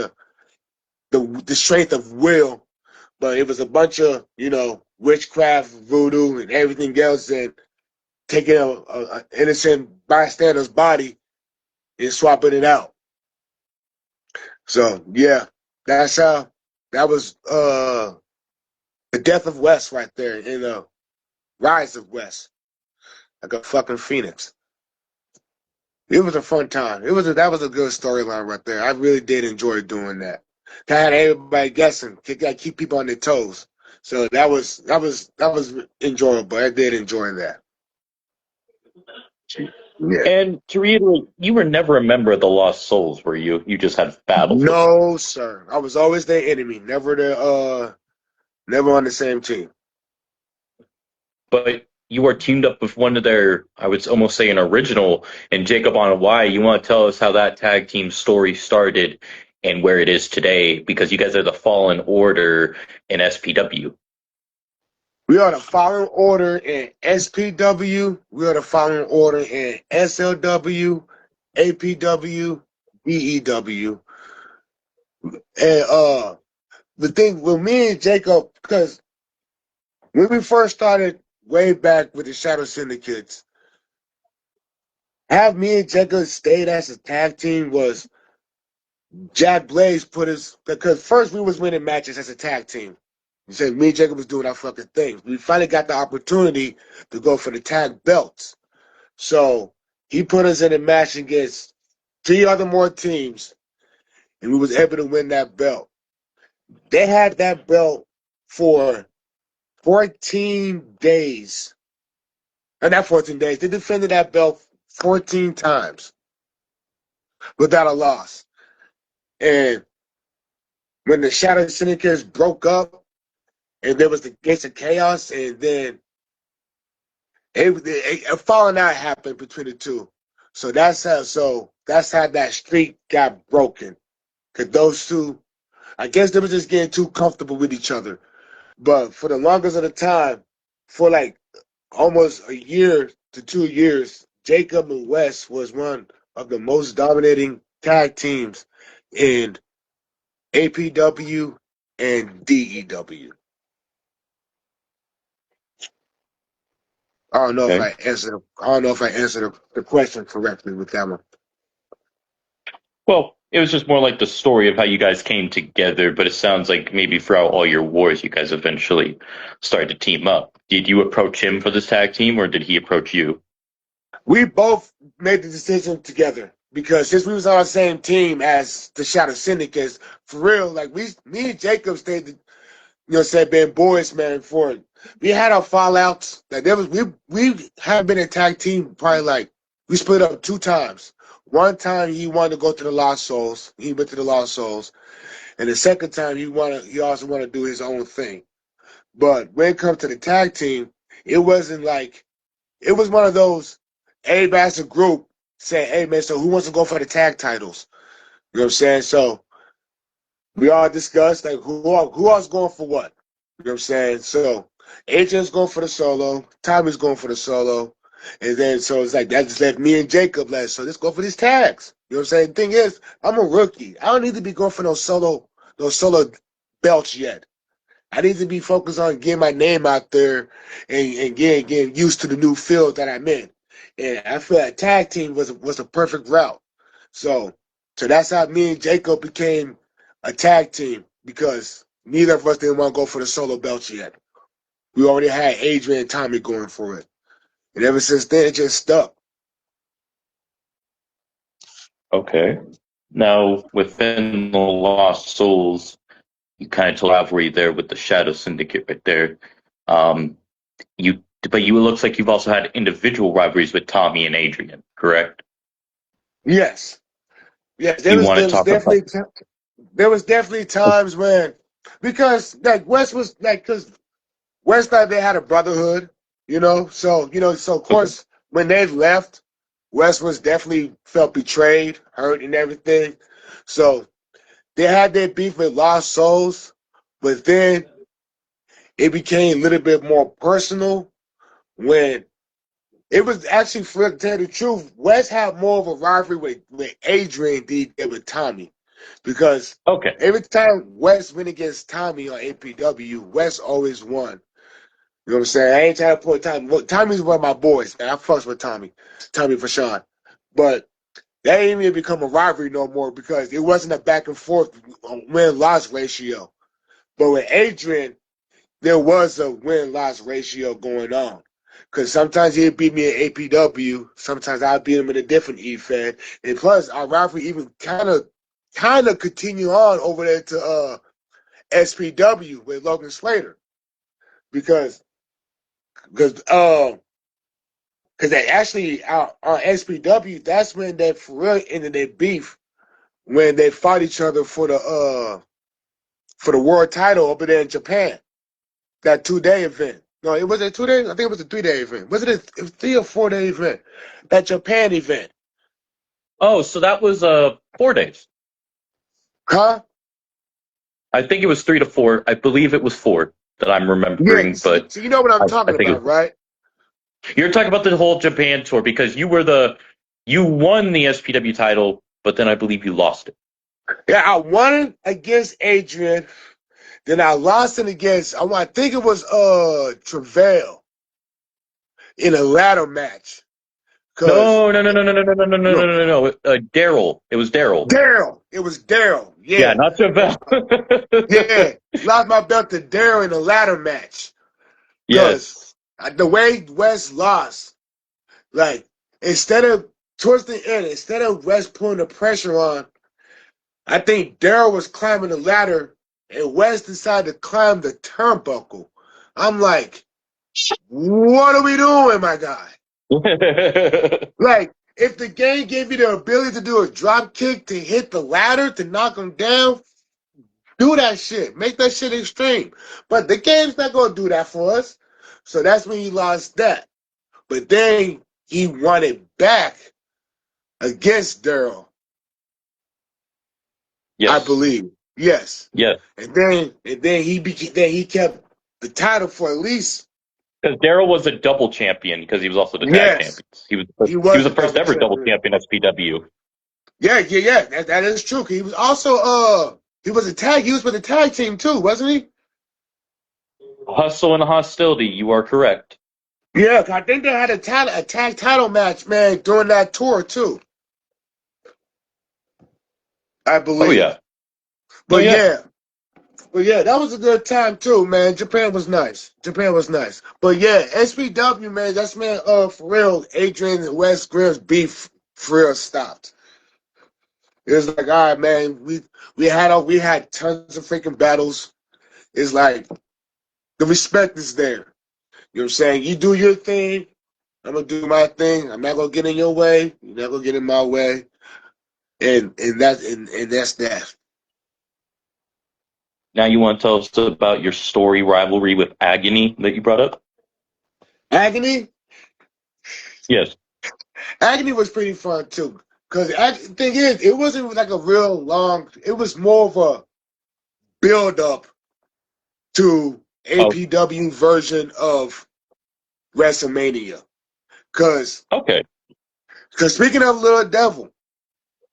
the strength of will, but it was a bunch of, witchcraft, voodoo, and everything else, and taking a innocent bystander's body and swapping it out. So yeah, that's how that was the death of Wes right there in the rise of Wes, like a fucking phoenix. It was a fun time. That was a good storyline right there. I really did enjoy doing that. I had everybody guessing. I keep people on their toes. So that was enjoyable. I did enjoy that. Yeah. And to reiterate, you were never a member of the Lost Souls, were you? You just had battles with them. No, sir. I was always their enemy. Never on the same team. But you are teamed up with one of their, I would almost say, an original, and Jacob on Why. You want to tell us how that tag team story started and where it is today? Because you guys are the Fallen Order in SPW. We are the Fallen Order in SPW. We are the Fallen Order in SLW, APW, DEW. And the thing with me and Jacob, because when we first started way back with the Shadow Syndicates, have me and Jacob stayed as a tag team was Jack Blaze put us, because first we was winning matches as a tag team. He said me and Jacob was doing our fucking things. We finally got the opportunity to go for the tag belts. So he put us in a match against 3 other more teams, and we was able to win that belt. They had that belt for 14 days. And not 14 days. They defended that belt 14 times without a loss. And when the Shadow Syndicates broke up, and there was the Gates of Chaos, and then a falling out happened between the two. So that's how that streak got broken. Cause those two, I guess they were just getting too comfortable with each other. But for the longest of the time, for like almost a year to 2 years, Jacob and Wes was one of the most dominating tag teams in APW and DEW. I don't know if Okay. I answered. I don't know if I answered the question correctly with that one. Well, it was just more like the story of how you guys came together, but it sounds like maybe throughout all your wars, you guys eventually started to team up. Did you approach him for this tag team, or did he approach you? We both made the decision together because since we was on the same team as the Shadow Syndicates, for real, like me and Jacob stayed, being boys, man. For we had our fallouts. Like we have been a tag team probably like we split up 2 times. One time he wanted to go to the Lost Souls. He went to the Lost Souls, and the second time he also wanted to do his own thing. But when it comes to the tag team, it wasn't like it was one of those everybody as a group saying, "Hey man, so who wants to go for the tag titles?" You know what I'm saying? So we all discussed like who else going for what. You know what I'm saying? So AJ's going for the solo, Tommy's going for the solo, and then so it's like that just left me and Jacob last. So let's go for these tags. You know what I'm saying? The thing is, I'm a rookie. I don't need to be going for those solo belts yet. I need to be focused on getting my name out there and getting used to the new field that I'm in. And I feel like tag team was a perfect route. So so that's how me and Jacob became a tag team because neither of us didn't want to go for the solo belts yet. We already had Adrian and Tommy going for it. And ever since then it just stuck. Okay. Now, within the Lost Souls, you kind of told rivalry there with the Shadow Syndicate right there. Um, but it looks like you've also had individual rivalries with Tommy and Adrian, correct? Yes. Yes, Do you want to talk about? there was definitely times when because like West was like because Westside they had a brotherhood, so of Okay. course when they left, West was definitely felt betrayed, hurt, and everything. So they had their beef with Lost Souls, but then it became a little bit more personal when it was actually, for to tell you the truth, West had more of a rivalry with Adrian than with Tommy. Because Okay. every time West went against Tommy on APW, West always won. You know what I'm saying? I ain't trying to put Tommy. Well, Tommy's one of my boys, man. I fucks with Tommy for Sean. But that ain't even become a rivalry no more because it wasn't a back and forth win-loss ratio. But with Adrian, there was a win-loss ratio going on. Because sometimes he'd beat me at APW, sometimes I'd beat him in a different E-Fed. And plus, our rivalry even kind of continue on over there to SPW with Logan Slater. Because because they actually on SPW, that's when they for real ended their beef when they fought each other for the world title over there in Japan. That 2 day event. No, it was a 2 days. I think it was a 3 day event. Was it a 3 or 4 day event? That Japan event, Oh, so that was 4 days. huh? I think it was 3 to 4. I believe it was 4 that I'm Yeah. remembering, See, but so you know what I'm I talking think it about, was. right? You're talking about the whole Japan tour because you won the SPW title, but then I believe you lost it. Yeah, I won it against Adrian. Then I lost it against I think it was Travail in a ladder match. Cause No, no, no, no, no, no, no, no, no, no, no, no, no, no. Daryl. It was Daryl. Daryl. It was Daryl. Yeah, Yeah. not Chevelle. Yeah. Lost my belt to Daryl in a ladder match. Cause Yes. the way West lost, like instead of towards the end, instead of West putting the pressure on, I think Daryl was climbing the ladder and West decided to climb the turnbuckle. I'm like, what are we doing, my guy? Like, if the game gave you the ability to do a drop kick to hit the ladder to knock him down, do that shit. Make that shit extreme. But the game's not gonna do that for us. So that's when he lost that. But then he won it back against Daryl, I Yes. believe. Yes. Yes. And then he kept the title for at least Because Daryl was a double champion because he was also the tag yes. champions. He He was was the a first double ever double champion. champion SPW. Yeah, yeah, yeah. That is true. He was also he was with the tag team too, wasn't he? Hustle and hostility. You are correct. Yeah, I think they had a tag title match, man, during that tour too, I Oh yeah. believe. Oh But yeah. yeah, but yeah, that was a good time too, man. Japan was nice. Japan was nice. But yeah, SPW, man, that's man, for real, Adrian and West Grimm's beef for real stopped. It was like, all right, man, we had tons of freaking battles. It's like the respect is there. You know what I'm saying? You do your thing, I'm gonna do my thing. I'm not gonna get in your way. You're not gonna get in my way. And that's that. Now you want to tell us about your story rivalry with Agony that you brought up? Agony, Yes. Agony was pretty fun too. Cause the thing is, it wasn't like a real long. It was more of a build up to Oh, APW version of WrestleMania. Cause, okay. cause speaking of Lil Devil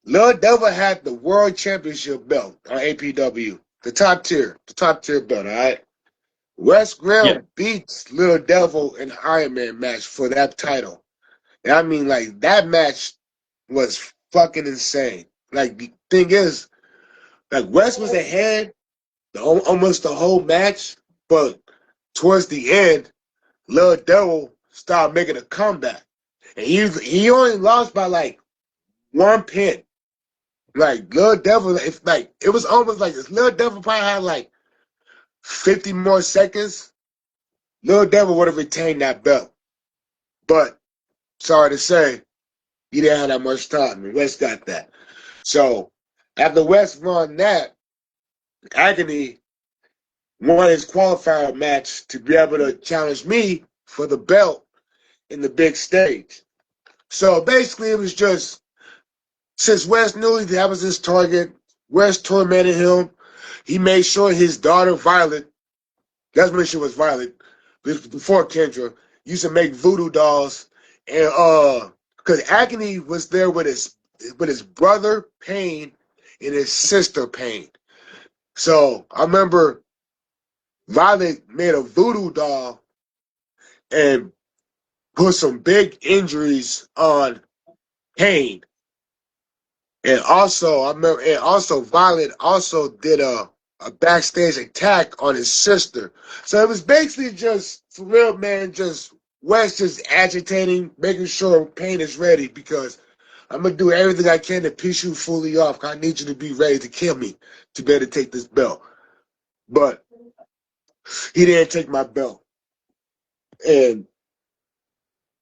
had the World Championship belt on APW, the top tier belt. All right. Wes Yeah. Grimm beats Lil Devil in an Iron Man match for that title. And I mean, like, that match was fucking insane. Like, the thing is, like, Wes was ahead almost the whole match, but towards the end, Lil Devil started making a comeback. And he only lost by like 1 pin. Like, Lil Devil, if like, it was almost like this. Lil Devil probably had like 50 more seconds. Lil Devil would have retained that belt. But sorry to say, he didn't have that much time, and West got that. So after West won that, Agony won his qualifier match to be able to challenge me for the belt in the big stage. So basically, it was just since West knew that was his target, West tormented him. He made sure his daughter Violet, that's when she was Violet, before Kendra, used to make voodoo dolls, and because Agony was there with his brother Pain and his sister Pain. So I remember Violet made a voodoo doll and put some big injuries on Pain. And also I remember and also Violet also did a backstage attack on his sister. So it was basically just for real, man, just West just agitating, making sure Pain is ready because I'm gonna do everything I can to piss you fully off. I need you to be ready to kill me to be able to take this belt. But he didn't take my belt. And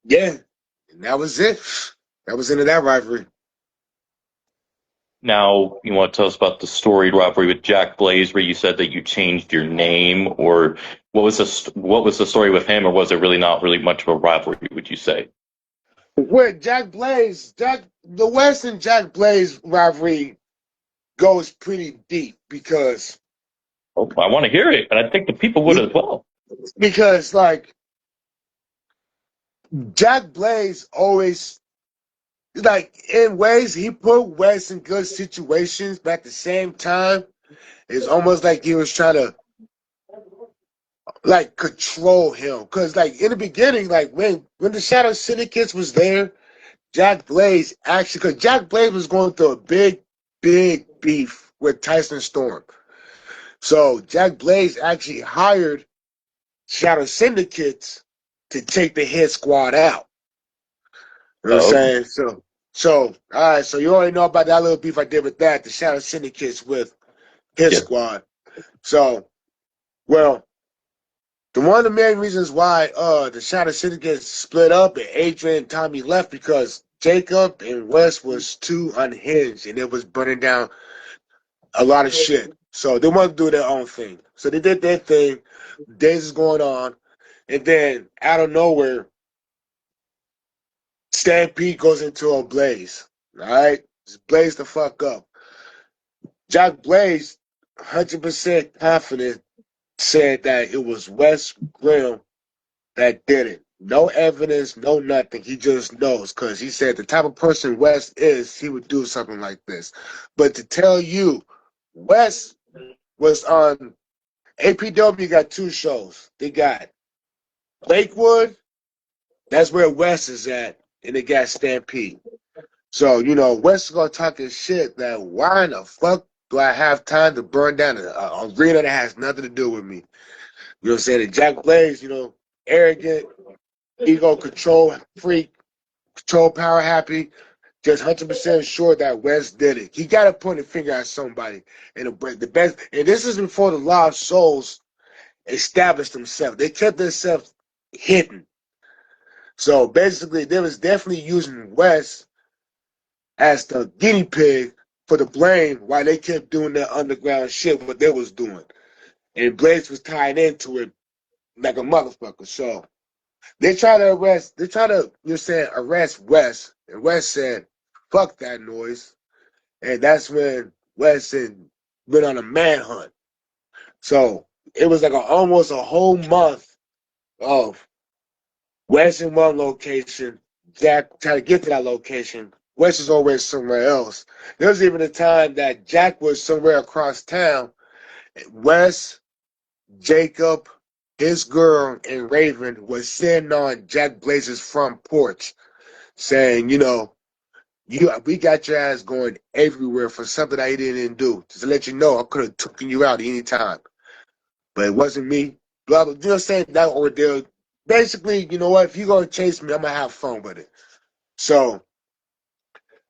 yeah, and that was it. That was into that rivalry. Now you want to tell us about the storied rivalry with Jack Blaze, where you said that you changed your name, or what was the story with him, or was it really not really much of a rivalry? Would you say? With the West and Jack Blaze rivalry goes pretty deep Oh, I want to hear it, and I think the people would as well. because like Jack Blaze always like in ways he put West in good situations, but at the same time, it's almost like he was trying to like control him. Cause like in the beginning, like when the Shadow Syndicates was there, Jack Blaze actually because Jack Blaze was going through a big beef with Tyson Storm. So Jack Blaze actually hired Shadow Syndicates to take the Hit Squad out. You know what I'm Oh, saying? So all right, so you already know about that little beef I did with that, the Shadow Syndicates with Hit yeah. Squad. So, well, one of the main reasons why the Shadow Syndicate split up and Adrian and Tommy left because Jacob and Wes was too unhinged and it was burning down a lot of shit. So they wanted to do their own thing. So they did their thing. Days is going on. And then out of nowhere, Stampede goes into a blaze. All right? Just blaze the fuck up. Jack Blaze, 100% confident, said that it was Wes Grimm that did it. No evidence, no nothing. He just knows because he said the type of person Wes is, he would do something like this. But to tell you, Wes was on APW got two shows. They got Lakewood, that's where Wes is at, and they got Stampede. So, Wes is gonna talk his shit that why in the fuck do I have time to burn down an arena that has nothing to do with me? You know what I'm saying? And Jack Blaze, arrogant, ego control freak, control power happy, just 100% sure that Wes did it. He got to point a finger at somebody. And the best, and this is before the Lost Souls established themselves. They kept themselves hidden. So basically, they was definitely using Wes as the guinea pig for the blame while they kept doing their underground shit, what they was doing. and Blaze was tied into it like a motherfucker. So they try to arrest West, and West said, "Fuck that noise," and that's when West went on a manhunt. So it was like almost a whole month of West in one location, Jack trying to get to that location. West is always somewhere else. There was even a time that Jack was somewhere across town. West, Jacob, his girl, and Raven was sitting on Jack Blaze's front porch saying, we got your ass going everywhere for something I didn't do. Just to let you know, I could have taken you out anytime. But it wasn't me. Blah, blah. You know what I'm saying? That ordeal. Basically, you know what? If you're going to chase me, I'm going to have fun with it. So,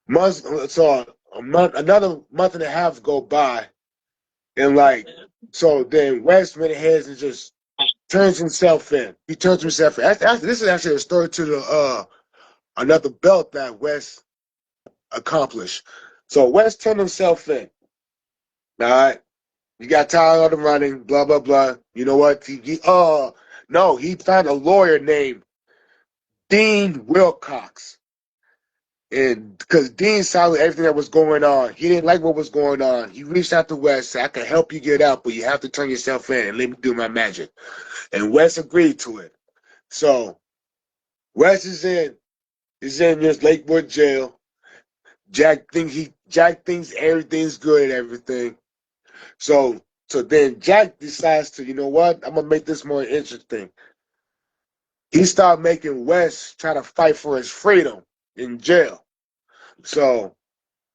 another month and a half go by. And so then West went ahead and just turns himself in. He turns himself in. This is actually a story to the another belt that West accomplished. So West turned himself in. All right. You got tired of the running, blah, blah, blah. You know what? He found a lawyer named Dean Wilcox. And because Dean saw everything that was going on, he didn't like what was going on. He reached out to West, said, I can help you get out, but you have to turn yourself in and let me do my magic. And West agreed to it. So West is in this Lakewood jail. Jack thinks everything's good and everything. So then Jack decides to, you know what? I'm gonna make this more interesting. He started making West try to fight for his freedom in jail. So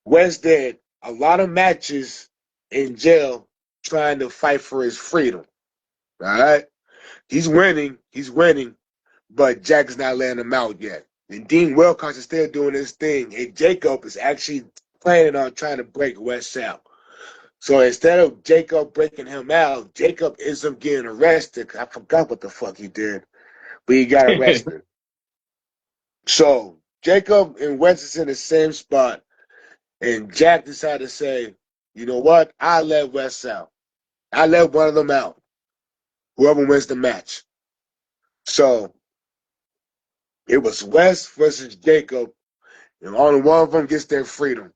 West did a lot of matches in jail trying to fight for his freedom. All right? He's winning, but Jack's not letting him out yet. And Dean Wilcox is still doing his thing. And Jacob is actually planning on trying to break West out. So instead of Jacob breaking him out, Jacob ends up getting arrested. I forgot what the fuck he did, but he got arrested. So Jacob and West is in the same spot, and Jack decided to say, you know what? I let West out. I let one of them out. Whoever wins the match. So it was West versus Jacob, and only one of them gets their freedom.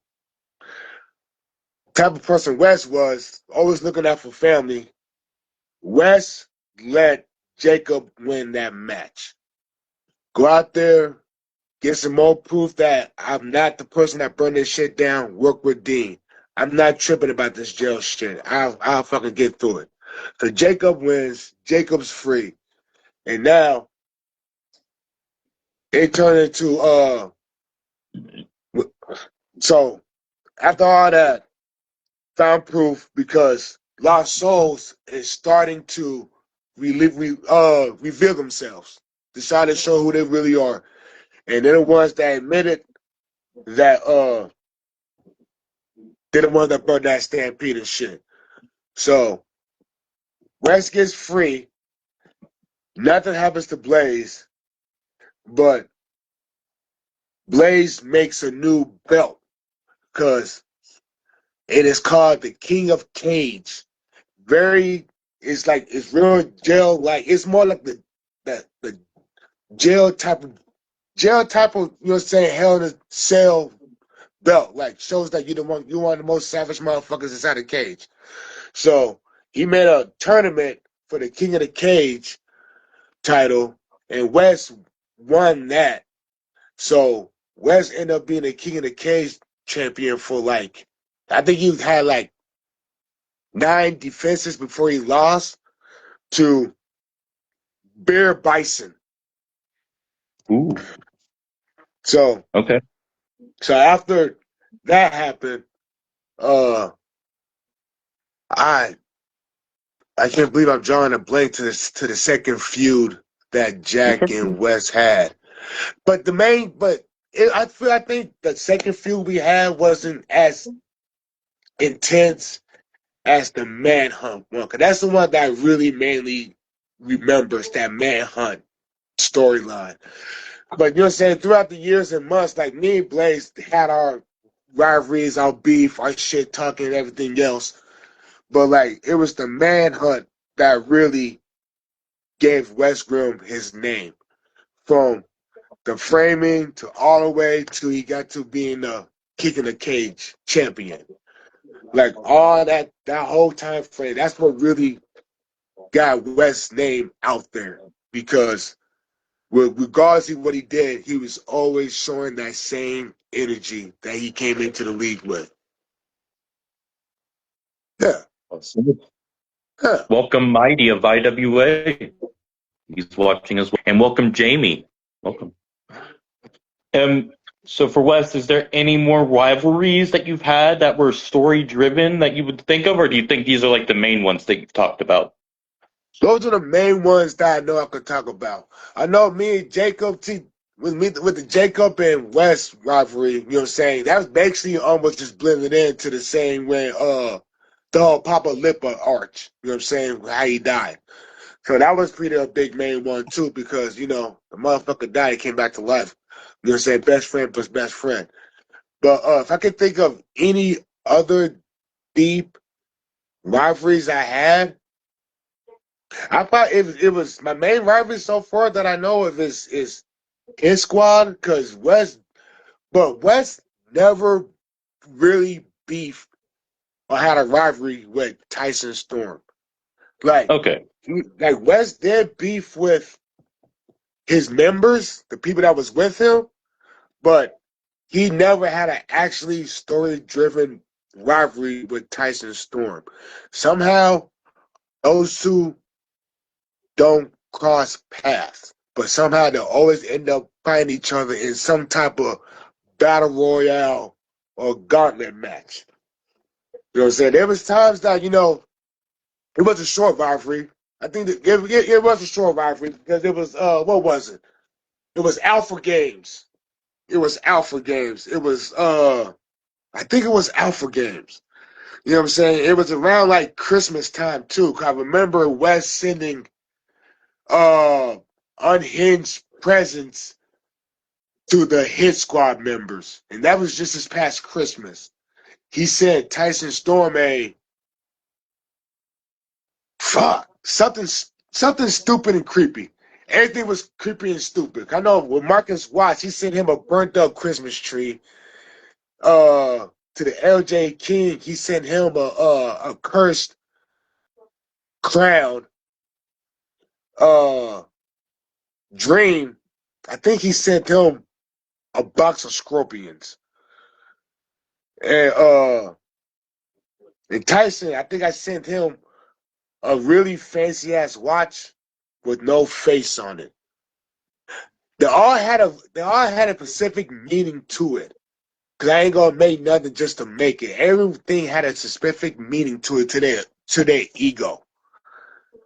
Type of person West was, always looking out for family. West let Jacob win that match. Go out there, get some more proof that I'm not the person that burned this shit down. Work with Dean. I'm not tripping about this jail shit. I'll fucking get through it. So Jacob wins. Jacob's free. And now it turned into so after all that, found proof because Lost Souls is starting to reveal themselves, decide to show who they really are. And they're the ones that admitted that they're the ones that burned that stampede and shit. So West gets free. Nothing happens to Blaze, but Blaze makes a new belt because it is called the King of Cage. It's real jail like. It's more like the jail type of you know what I'm saying, hell in a cell belt. Like shows that you're one of the most savage motherfuckers inside the cage. So he made a tournament for the King of the Cage title, and West won that. So West ended up being the King of the Cage champion for I think he had 9 defenses before he lost to Bear Bison. Ooh. So Okay. So after that happened, I can't believe I'm drawing a blank to the second feud that Jack and West had. But I think the second feud we had wasn't as intense as the Manhunt one. Cause that's the one that I really mainly remembers, that Manhunt storyline. But you know what I'm saying? Throughout the years and months, like me and Blaze had our rivalries, our beef, our shit talking, and everything else. But it was the Manhunt that really gave Wes Grimm his name, from the framing to all the way to he got to being the kicking the cage champion. Like all that whole time frame, that's what really got Wes' name out there, because regardless of what he did, he was always showing that same energy that he came into the league with. Yeah. Yeah. Welcome, Mighty of IWA. He's watching as well. And welcome, Jamie. Welcome. So for Wes, is there any more rivalries that you've had that were story driven that you would think of, or do you think these are like the main ones that you've talked about? Those are the main ones that I know I could talk about. I know me and Jacob, with the Jacob and West rivalry, you know what I'm saying? That was basically almost just blended into the same way the whole Papa Lippa arch, you know what I'm saying, how he died. So that was pretty a big main one too, because, you know, the motherfucker died, he came back to life. You know what I'm saying? Best friend plus best friend. But if I could think of any other deep rivalries I had, I thought it was my main rivalry so far that I know of is his squad, because West never really beefed or had a rivalry with Tyson Storm. Like, Okay. like West did beef with his members, the people that was with him, but he never had an actually story-driven rivalry with Tyson Storm. Somehow, those two don't cross paths, but somehow they'll always end up fighting each other in some type of battle royale or gauntlet match. You know what I'm saying? There was times that, you know, it was a short rivalry. I think that it was a short rivalry because it was, what was it? It was Alpha Games. It was Alpha Games. It was, I think it was Alpha Games. You know what I'm saying? It was around like Christmas time too. 'Cause I remember Wes sending uh unhinged presents to the Hit Squad members, and that was just this past Christmas. He said Tyson Storm something stupid and creepy. Everything was creepy and stupid. I know with Marcus Watts, he sent him a burnt up Christmas tree. To the LJ King, he sent him a cursed clown. Dream, I think he sent him a box of scorpions. And and Tyson, I think I sent him a really fancy ass watch with no face on it. They all had a specific meaning to it. Cause I ain't gonna make nothing just to make it. Everything had a specific meaning to it, to their ego,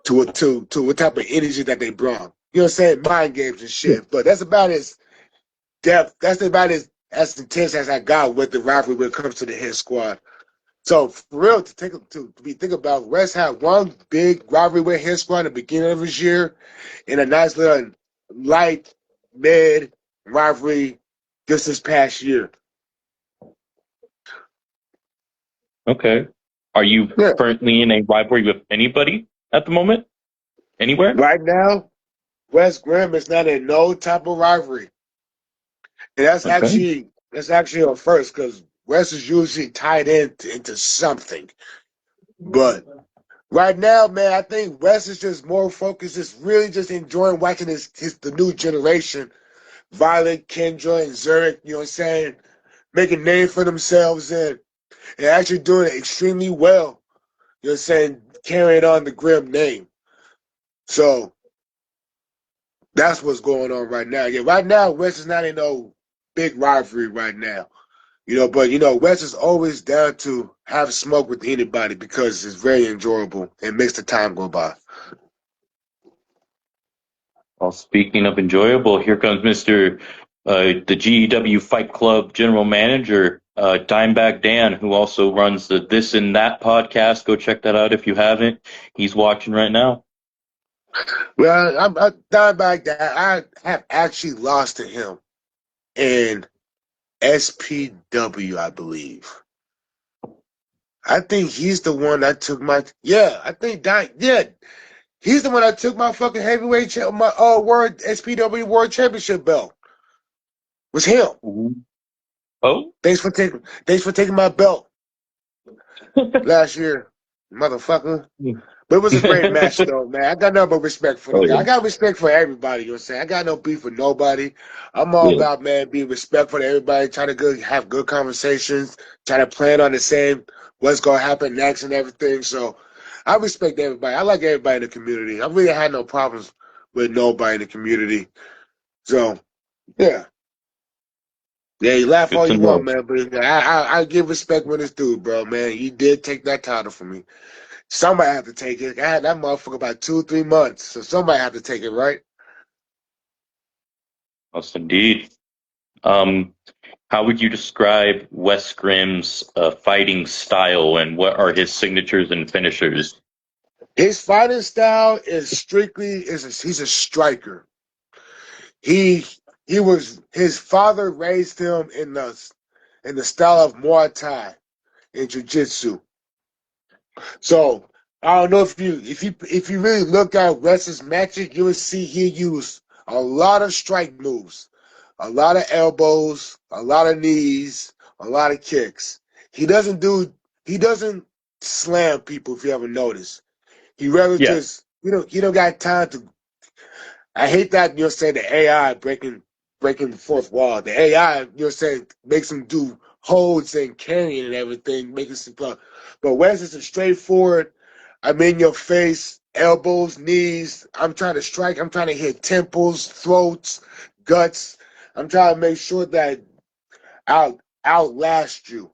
to what type of energy that they brought. You know what I'm saying? Mind games and shit. But that's about as depth. That's about as intense as I got with the rivalry when it comes to the Hit Squad. So for real, to be think about, West had one big rivalry with Hit Squad in the beginning of his year, and a nice little light mid rivalry just this past year. Okay. Are you Yeah. currently in a rivalry with anybody at the moment? Anywhere? Right now, West Grimm is not in no type of rivalry. And Okay. that's actually a first, because West is usually tied into something. But right now, man, I think West is just more focused, just really just enjoying watching the new generation, Violet, Kendra, and Zurich, you know what I'm saying, making names for themselves and actually doing it extremely well, you know what I'm saying, carrying on the Grimm name. So that's what's going on right now. Yeah, right now, West is not in no big rivalry right now. You know, but you know, West is always down to have smoke with anybody because it's very enjoyable and makes the time go by. Well, speaking of enjoyable, here comes Mr. The GEW Fight Club general manager, Dimebag Dan, who also runs the This and That podcast. Go check that out if you haven't. He's watching right now. Well, I'm down back that I have actually lost to him in SPW, I believe. I think he's the one that took my. Yeah, I think that. Yeah, he's the one that took my fucking heavyweight, my world SPW World Championship belt. Was him. Ooh. Oh, Thanks for taking my belt last year, motherfucker. But it was a great match, though, man. I got nothing but respect for the oh guy. yeah, I got respect for everybody. You know what I'm saying? I got no beef with nobody. I'm all yeah. about, man, being respectful to everybody, trying to have good conversations, trying to plan on the same what's gonna happen next and everything. So I respect everybody. I like everybody in the community. I really had no problems with nobody in the community. So yeah. Yeah, you laugh Good all to you want, know. man, but I give respect when it's due, bro, man. You did take that title from me. Somebody have to take it. I had that motherfucker about 2 or 3 months, so somebody have to take it, right? Yes, indeed. Um, how would you describe Wes Grimm's fighting style, and what are his signatures and finishers? His fighting style is strictly he's a striker. He he was his father raised him in the style of Muay Thai and Jiu Jitsu. So I don't know if you really look at Wes's matches, you will see he used a lot of strike moves, a lot of elbows, a lot of knees, a lot of kicks. He doesn't slam people if you ever notice. He rather Yeah, just you don't got time to. I hate that you're saying the AI breaking the fourth wall. The AI you're saying makes him do holds and carrying and everything, making some. But Wes is a straightforward. I'm in your face, elbows, knees. I'm trying to strike. I'm trying to hit temples, throats, guts. I'm trying to make sure that I'll outlast you.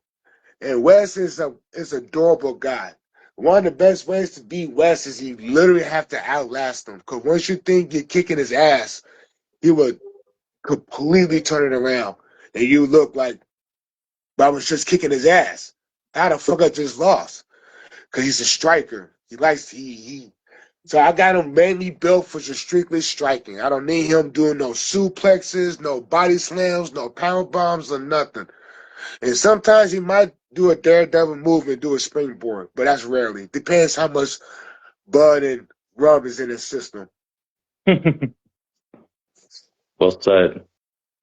And Wes is a durable guy. One of the best ways to beat Wes is you literally have to outlast him. Because once you think you're kicking his ass, he would completely turn it around. And you look like I was just kicking his ass. How the fuck I just lost? Because he's a striker. He so I got him mainly built for just strictly striking. I don't need him doing no suplexes, no body slams, no power bombs, or nothing. And sometimes he might do a daredevil move and do a springboard, but that's rarely. Depends how much blood and rub is in his system. well said.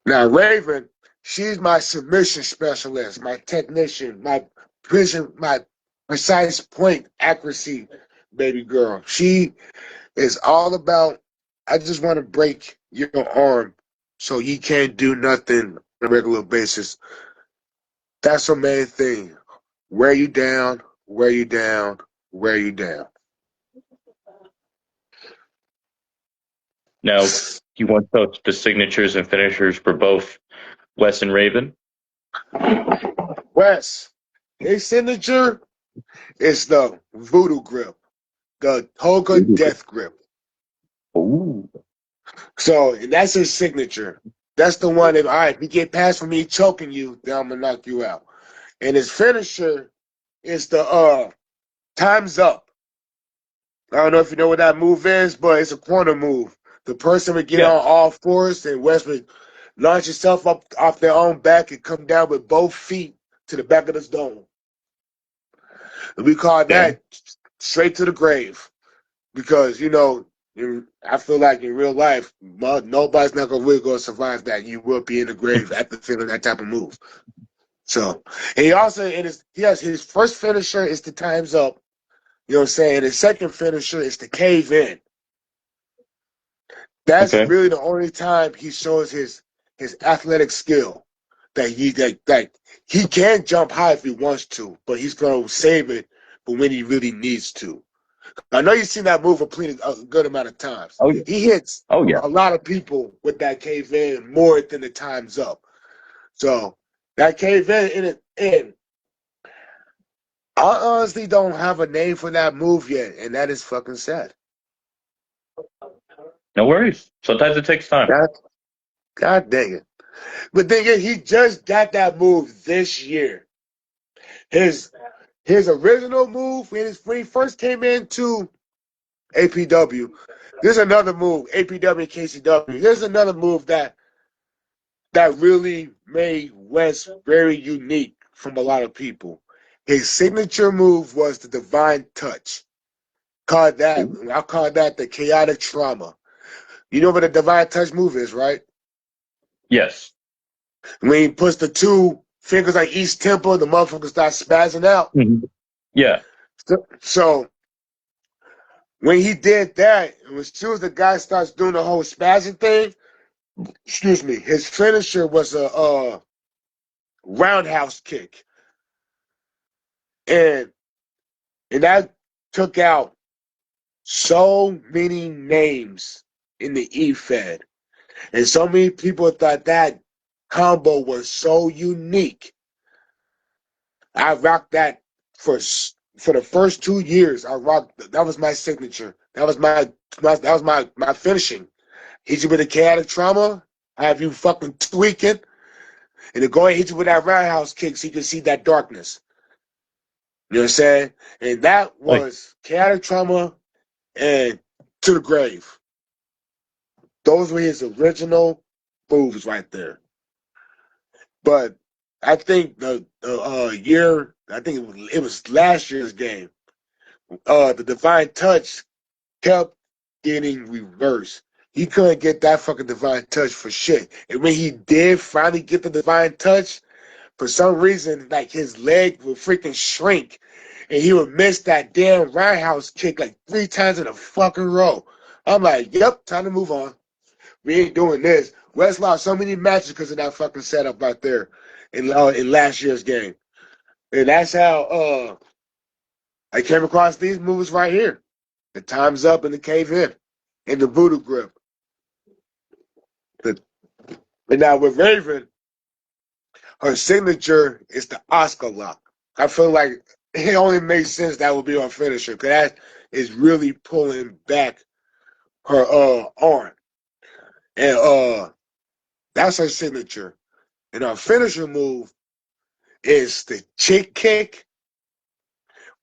Now, Raven, she's my submission specialist, my technician, my precise point accuracy baby girl. She is all about, I just want to break your arm so you can't do nothing on a regular basis. That's her main thing. Wear you down, wear you down, wear you down. Now, you want the signatures and finishers for both Wes and Raven? Wes, his signature is the voodoo grip, the Toga death grip. Ooh. So and that's his signature. That's the one that, all right, if you get past for me choking you, then I'm gonna knock you out. And his finisher is the time's up. I don't know if you know what that move is, but it's a corner move. The person would get Yeah. on all fours and Wes would launch himself up off their own back and come down with both feet to the back of the dome. And we call Okay. that straight to the grave. Because, I feel like in real life, nobody's not gonna really gonna survive that. You will be in the grave after feeling that type of move. So, and he also his first finisher is the time's up. You know what I'm saying? His second finisher is the cave in. That's Okay. really the only time he shows his athletic skill. That he can jump high if he wants to, but he's gonna save it for when he really needs to. I know you've seen that move a good amount of times. Oh yeah. He hits Oh yeah. a lot of people with that cave in more than the time's up. So that cave in, I honestly don't have a name for that move yet, and that is fucking sad. No worries. Sometimes it takes time. God, God dang it. But then again, he just got that move this year. His his original move when he first came into APW. There's another move, APW and KCW. There's another move that really made West very unique from a lot of people. His signature move was the divine touch. I call that the chaotic trauma. You know what a divine touch move is, right? Yes. When he puts the two fingers like each temple, the motherfucker starts spazzing out. Mhm. Yeah. So when he did that, as soon as the guy starts doing the whole spazzing thing, excuse me, his finisher was a roundhouse kick, and that took out so many names in the E-Fed, and so many people thought that combo was so unique. I rocked that for the first 2 years. I rocked that was my signature. That was my finishing. Hit you with a chaotic trauma, have you fucking tweaking, and then go and hit you with that roundhouse kick so you can see that darkness. You know what I'm saying? And that Like, was chaotic trauma and to the grave. Those were his original moves right there. But I think the year, I think it was last year's game. The divine touch kept getting reversed. He couldn't get that fucking divine touch for shit. And when he did finally get the divine touch, for some reason, like his leg would freaking shrink, and he would miss that damn roundhouse kick like 3 times in a fucking row. I'm like, yep, time to move on. We ain't doing this. West lost so many matches because of that fucking setup right there in last year's game, and that's how I came across these moves right here. The time's up and the cave in, and the voodoo grip. The, and now with Raven, her signature is the Oscar lock. I feel like it only makes sense that would be her finisher because that is really pulling back her arm. And that's her signature. And her finisher move is the chick kick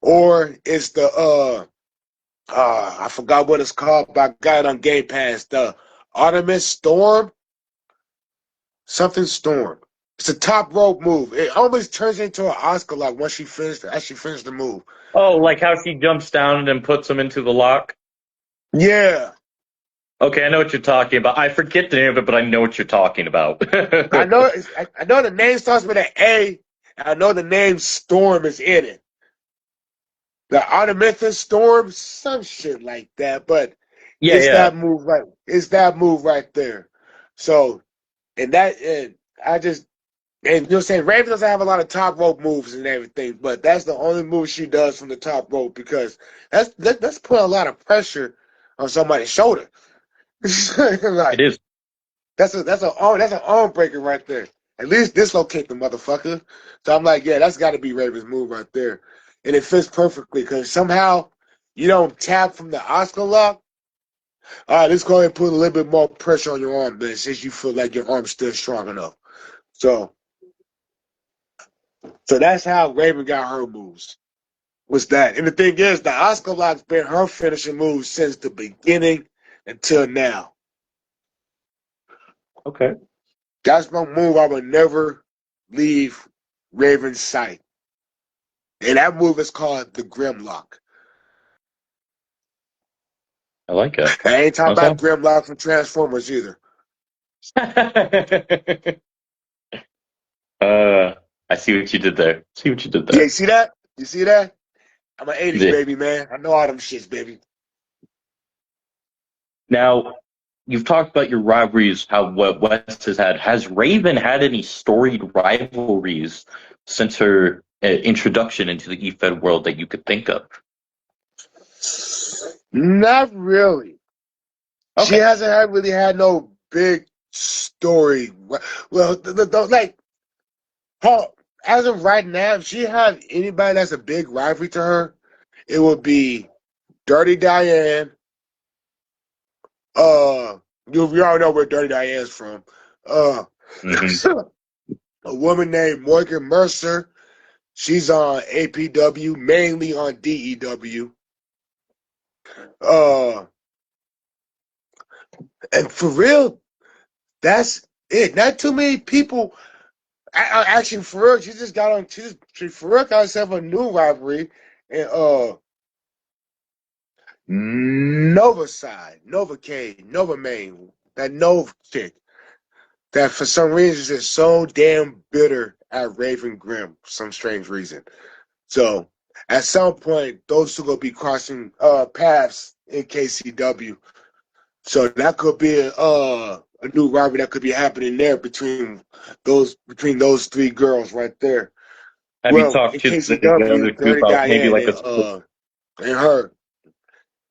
or it's the I forgot what it's called, but I got it on Game Pass. The Artemis Storm, something Storm. It's a top rope move. It almost turns into an Oscar lock once she finished the move. oh, like how she jumps down and puts him into the lock. Yeah, Okay, I know what you're talking about. I forget the name of it, but I know what you're talking about. I know. I know the name starts with an A. And I know the name Storm is in it. The Artemis Storm, some shit like that. But Yeah, it's yeah. that move right. It's that move right there. So, and I just and you're saying Raven doesn't have a lot of top rope moves and everything, but that's the only move she does from the top rope because that's put a lot of pressure on somebody's shoulder. It Like is. that's an arm breaker right there. At least dislocate the motherfucker. So I'm like, yeah, that's got to be Raven's move right there, and it fits perfectly because somehow you don't tap from the Oscar lock. All right, let's go ahead and put a little bit more pressure on your arm, then, since you feel like your arm's still strong enough. So, so that's how Raven got her moves. Was that? And the thing is, the Oscar lock's been her finishing move since the beginning until now. Okay. That's my move. I would never leave Raven's sight. And that move is called the Grimm lock. I like it. I ain't talking Okay. about Grimm lock from Transformers either. I see what you did there. See what you did Yeah, you there. see that? You see that? I'm an 80s Yeah. baby, man. I know all them shits, baby. Now, you've talked about your rivalries, how what West has had. Has Raven had any storied rivalries since her introduction into the EFED world that you could think of? Not really. She Okay. hasn't really had no big story. Well, like her, as of right now, if she had anybody that's a big rivalry to her, it would be Dirty Diane. Uh, you all know where Dirty Diane's from. Uh, Hmm. a woman named Morgan Mercer. She's on APW, mainly on DEW. Uh, and for real, that's it. Not too many people. Actually, for real, she just got on. She for real got herself a new rivalry, and Nova side, Nova K, Nova Main, that Nova chick that for some reason is so damn bitter at Raven Grimm for some strange reason. So at some point, those two gonna be crossing paths in KCW. So that could be a new rivalry that could be happening there between those three girls right there. Have you Well, in talked to the KCW, other two Dirty about maybe Diane like a split? and her.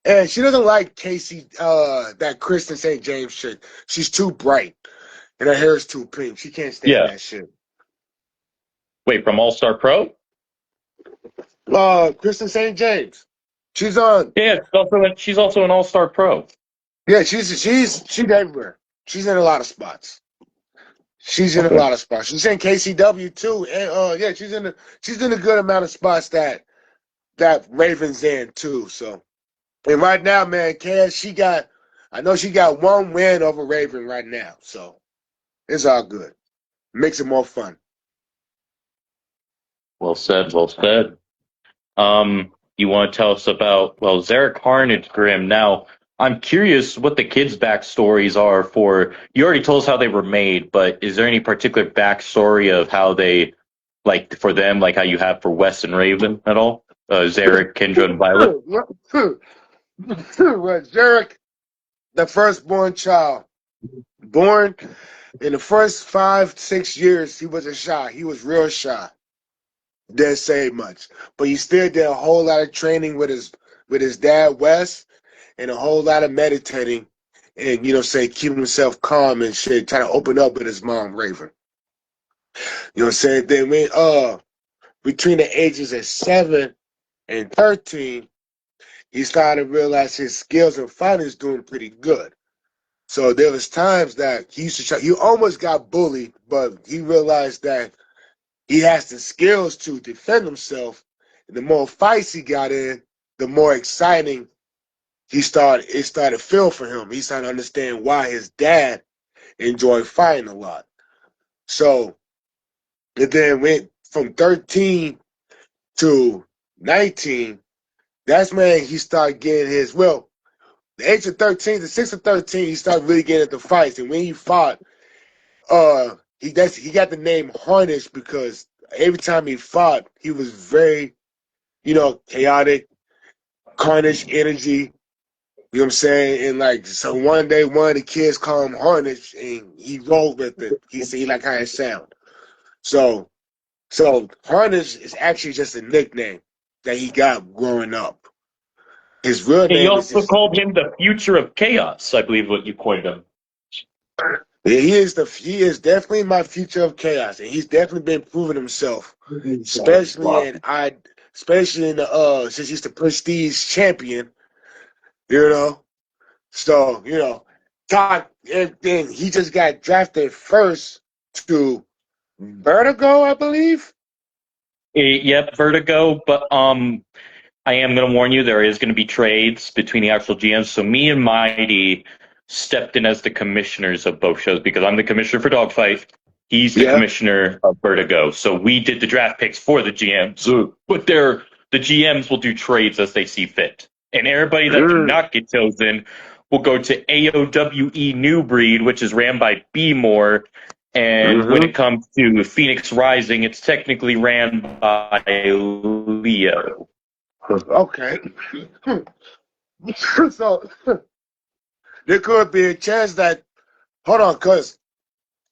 And she doesn't like Casey, that Kristen St. James shit. She's too bright, and her hair is too pink. She can't stand Yeah. that shit. Wait, from All Star Pro? Kristen St. James. She's on. Yeah, she's also an All Star Pro. Yeah, she's everywhere. She's in a lot of spots. She's in a Okay. lot of spots. She's in KCW too, and yeah, she's in a good amount of spots that Raven's in too. So, and right now, man, Cass, I know she got one win over Raven right now. So it's all good. Makes it more fun. Well said, well said. You want to tell us about, well, Zarek Carnage Grimm. Now, I'm curious what the kids' backstories are for. You already told us how they were made, but is there any particular backstory of how they, like, for them, like how you have for Wes and Raven at all? Zarek, Kendra, and Violet? Well, Jarek, the firstborn child, born in the first 5, 6 years, he was a shy. He was real shy. Didn't say much, but he still did a whole lot of training with his dad Wes, and a whole lot of meditating, and say keeping himself calm and shit, trying to open up with his mom Raven. You know what I'm saying? Then when between the ages of 7 and 13, he started to realize his skills in fighting is doing pretty good. So there was times that he used to try, he almost got bullied, but he realized that he has the skills to defend himself. And the more fights he got in, the more exciting it started to feel for him. He started to understand why his dad enjoyed fighting a lot. So it then went from 13 to 19. That's when he started getting the age of 13, the 6 of 13, he started really getting into fights. And when he fought, he got the name Harnish because every time he fought, he was very, chaotic, carnage energy. You know what I'm saying? And like, so one day, one of the kids called him Harnish, and he rolled with it. He said he like how it sound. So, so Harnish is actually just a nickname that he got growing up. His real And you name is also his. called him the future of chaos, I believe what you coined him. He is definitely my future of chaos, and he's definitely been proving himself, especially in the since he's the prestige champion, you know. So, talk and then he just got drafted first to Vertigo, I believe. Yep, Vertigo, but I am going to warn you, there is going to be trades between the actual GMs. So me and Mighty stepped in as the commissioners of both shows because I'm the commissioner for Dogfight. He's the Yeah. commissioner of Vertigo. So we did the draft picks for the GMs, but the GMs will do trades as they see fit. And everybody that did not get chosen will go to AOWE New Breed, which is ran by B More. And when it comes to Phoenix Rising, it's technically ran by Leo. Okay. So there could be a chance that hold on, cause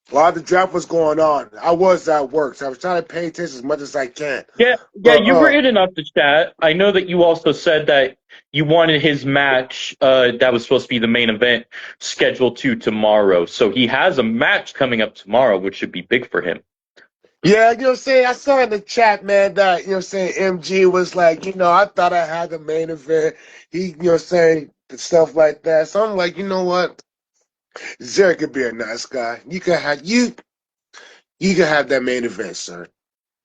while the draft was going on, I was at work, so I was trying to pay attention as much as I can. Yeah, But you were in enough to chat. I know that you also said that you wanted his match that was supposed to be the main event scheduled to tomorrow. So he has a match coming up tomorrow, which should be big for him. yeah, you know what I'm saying? I saw in the chat, man, that, MG was like, I thought I had the main event. He, saying stuff like that. So I'm like, you know what? Zerk could be a nice guy. You can have that main event, sir.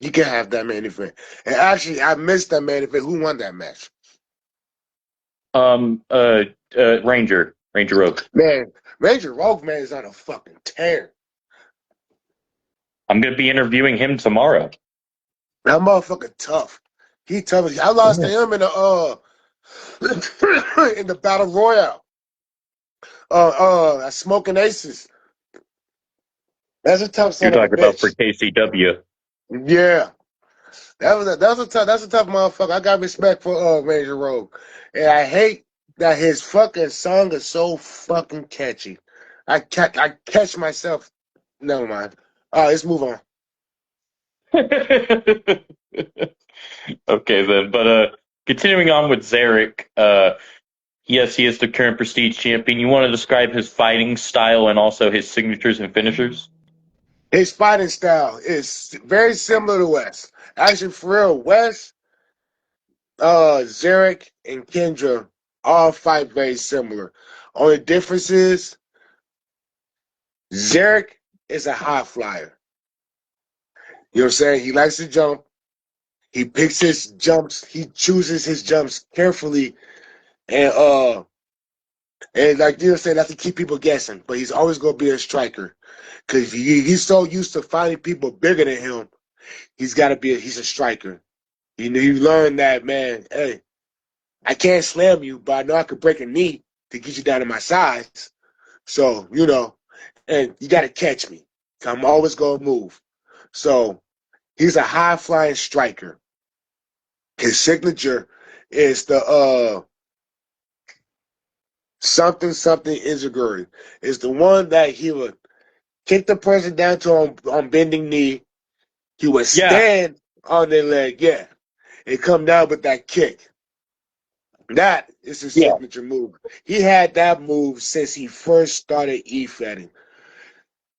You can have that main event. And actually, I missed that main event. Who won that match? Um, uh, Ranger Rogue. Man, Ranger Rogue, man, is on a fucking tear. I'm going to be interviewing him tomorrow. That motherfucker tough. He tough. I lost to him in the in the battle royale. Smoking Aces. That's a tough You're son of a talking about for bitch. KCW. Yeah. That's a tough motherfucker. I got respect for Ranger Rogue. And I hate that his fucking song is so fucking catchy. I catch myself. Never mind. All right, let's move on. Okay, then. But continuing on with Zarek, yes, he is the current Prestige champion. You want to describe his fighting style and also his signatures and finishers? His fighting style is very similar to Wes. Actually, for real, Wes, Zarek, and Kendra all fight very similar. Only difference is Zarek is a high flyer. You know what I'm saying? He likes to jump. He picks his jumps. He chooses his jumps carefully, and like you know, saying not to keep people guessing. But he's always gonna be a striker because he's so used to fighting people bigger than him. He's got to be. He's a striker. You learn that, man. Hey, I can't slam you, but I know I could break a knee to get you down to my size. So and you got to catch me. I'm always gonna move. So he's a high flying striker. His signature is the something something Izaguri. Is the one that he would kick the person down to on bending knee. He would Yeah, stand on their leg, yeah, and come down with that kick. That is his yeah. signature move. He had that move since he first started e-fetting.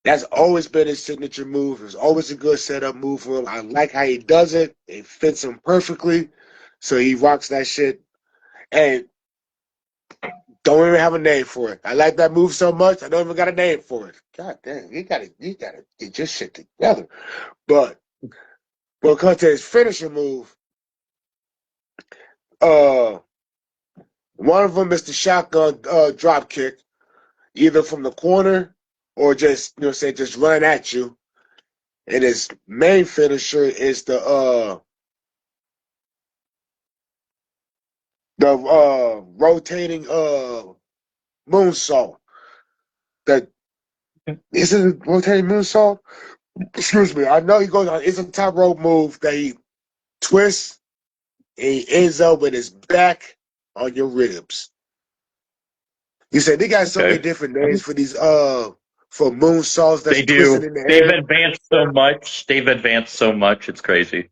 That's always been his signature move. It's always a good setup move for him. I like how he does it. It fits him perfectly. So he rocks that shit. And don't even have a name for it. I like that move so much, I don't even got a name for it. God damn, you gotta get your shit together. But when it comes to his finishing move, uh, one of them is the shotgun drop kick, either from the corner or just say just run at you. And his main finisher is the rotating moonsault. That is it a rotating moonsault? Excuse me. I know he goes on. It's a top rope move that he twists and he ends up with his back on your ribs. You said they got so many Okay. different names for these for moonsaults that's They twisted do. in the They've air. advanced so much. They've advanced so much. It's crazy.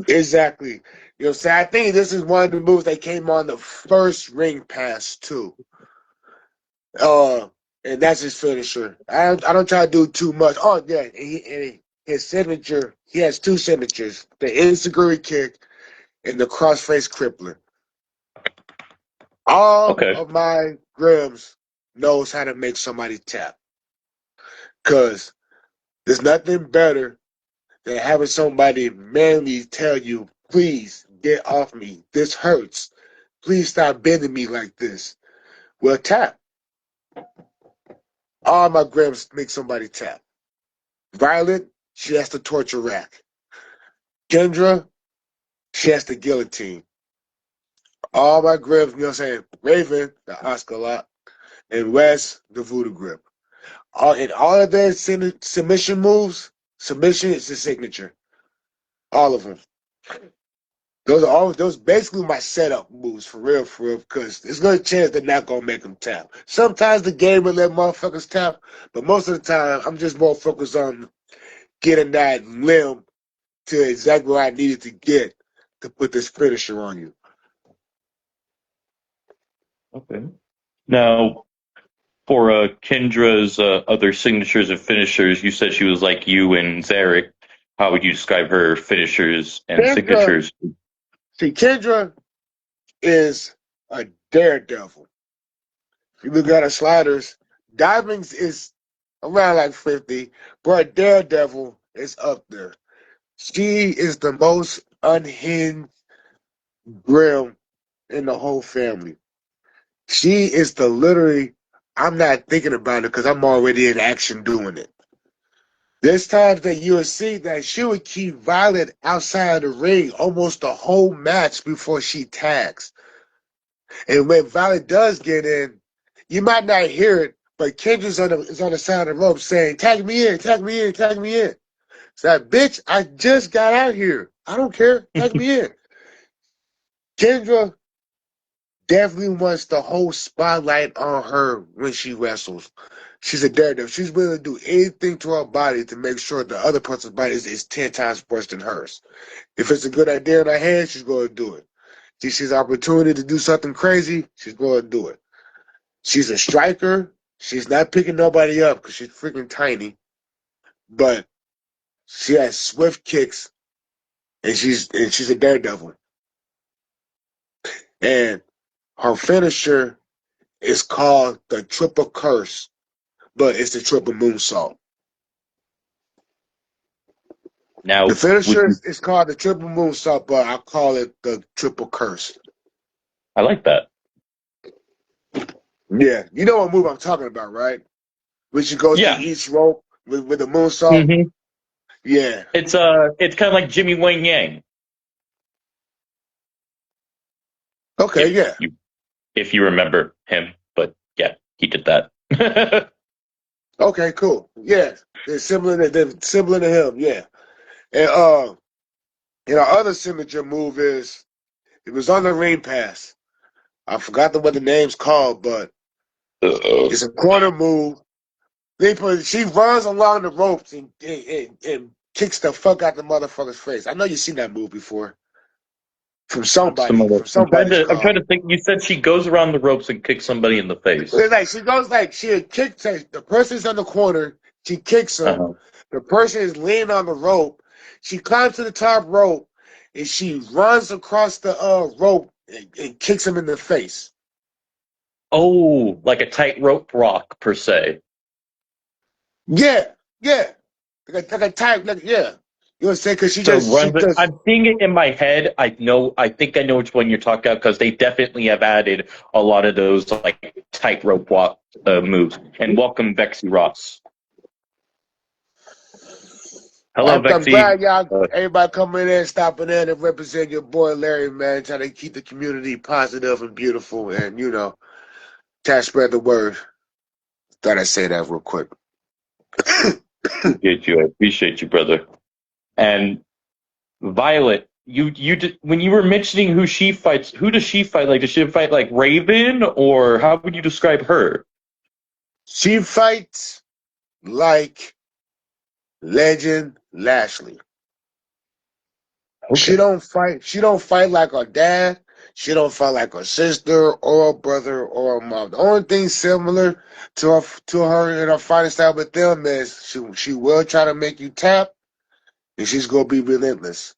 Exactly. You know what I'm saying? I think this is one of the moves that came on the first ring pass too. Uh, and that's his finisher. I don't try to do too much. Oh yeah, and his signature. He has two signatures: the Insiguri kick and the crossface crippler. All Okay. of my Grimms knows how to make somebody tap. Cause there's nothing better than having somebody manly tell you, "Please get off me. This hurts. Please stop bending me like this." Well, tap. All my Grimms make somebody tap. Violet, she has to torture rack. Kendra, she has to guillotine. All my Grimms, you know what I'm saying? Raven, the Oscar lot, and Wes, the voodoo grip. All of their submission moves, submission is the signature. All of them. Those basically my setup moves for real, because there's no chance they're not gonna make them tap. Sometimes the game will let motherfuckers tap, but most of the time I'm just more focused on getting that limb to exactly where I needed to get to put this finisher on you. Okay. Now, for Kendra's other signatures and finishers, you said she was like you and Zarek. How would you describe her finishers and Kendra, signatures? Kendra is a daredevil. If you look at her sliders, Diamonds is around like 50, but Daredevil is up there. She is the most unhinged Grimm in the whole family. She is I'm not thinking about it because I'm already in action doing it. There's times that you will see that she would keep Violet outside of the ring almost the whole match before she tags. And when Violet does get in, you might not hear it, but Kendra's is on the side of the rope saying, tag me in, tag me in, tag me in. So that bitch, I just got out here. I don't care. Tag me in. Kendra definitely wants the whole spotlight on her when she wrestles. She's a daredevil. She's willing to do anything to her body to make sure the other person's body is 10 times worse than hers. If it's a good idea in her head, she's going to do it. She sees an opportunity to do something crazy, she's going to do it. She's a striker. She's not picking nobody up because she's freaking tiny. But she has swift kicks, and she's a daredevil. And her finisher is called the triple curse, but it's the triple moonsault. Now, The finisher is called the triple moonsault, but I call it the triple curse. I like that. Yeah, you know what move I'm talking about, right? When she goes Yeah. to each rope with the moonsault. Mm-hmm. Yeah. It's kind of like Jimmy Wang Yang. Okay. Yeah. If you remember him, but yeah, he did that. Okay. Cool. Yeah. They're similar to him. Yeah. And our other signature move is it was on the ring pass. I forgot what the name's called, but it's a corner move. She runs along the ropes and kicks the fuck out the motherfucker's face. I know you've seen that move before. From somebody, from somebody's I'm trying call. to think. You said she goes around the ropes and kicks somebody in the face. It's like she goes like she kicks the person's on the corner, she kicks him. Uh-huh. The person is laying on the rope. She climbs to the top rope and she runs across the rope and kicks him in the face. Oh, like a tightrope rock per se. Yeah, yeah. Like a type, like yeah. You know what I'm saying? Because So she runs it. does. I'm seeing it in my head. I know. I think I know which one you're talking about because they definitely have added a lot of those like tightrope walk moves. And welcome, Vexy Ross. Hello, I'm Vexy. glad y'all, everybody coming in and stopping in and represent your boy Larry, man. Trying to keep the community positive and beautiful, and try to spread the word. Thought I'd say that real quick. I appreciate you, brother. And Violet, you did, when you were mentioning who she fights, who does she fight? Like, does she fight like Raven, or how would you describe her? She fights like Legend Lashley. She Okay. don't fight. She don't fight like her dad. She don't fight like her sister or a brother or a mom. The only thing similar to her in her fighting style with them is she will try to make you tap, and she's gonna be relentless.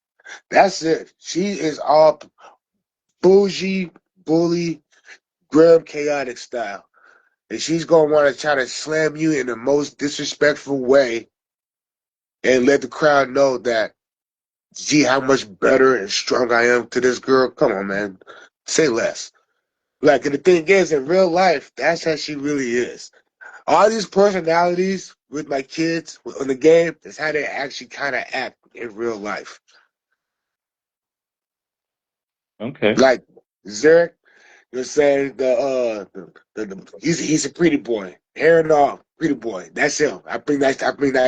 That's it. She is all bougie, bully, Grimm, chaotic style, and she's gonna want to try to slam you in the most disrespectful way, and let the crowd know that. See how much better and strong I am to this girl? Come on, man. Say less. Like, and the thing is, in real life, that's how she really is. All these personalities with my kids on the game is how they actually kind of act in real life. Okay. Like, Zarek, you're saying he's a pretty boy. Hair and all, pretty boy. That's him. I bring that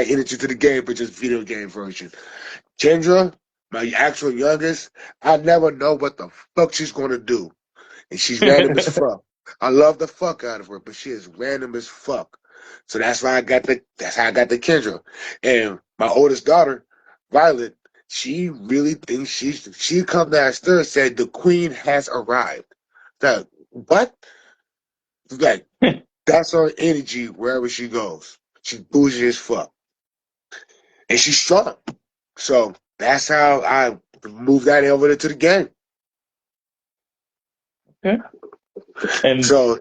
energy to the game, but just video game version. Kendra, my actual youngest, I never know what the fuck she's gonna do. And she's random as fuck. I love the fuck out of her, but she is random as fuck. So that's why that's how I got the Kendra. And my oldest daughter, Violet, she really thinks she come downstairs and said the queen has arrived. Like, what? Like, that's her energy wherever she goes. She's bougie as fuck. And she's strong. So that's how I moved that over to the game. Okay. And So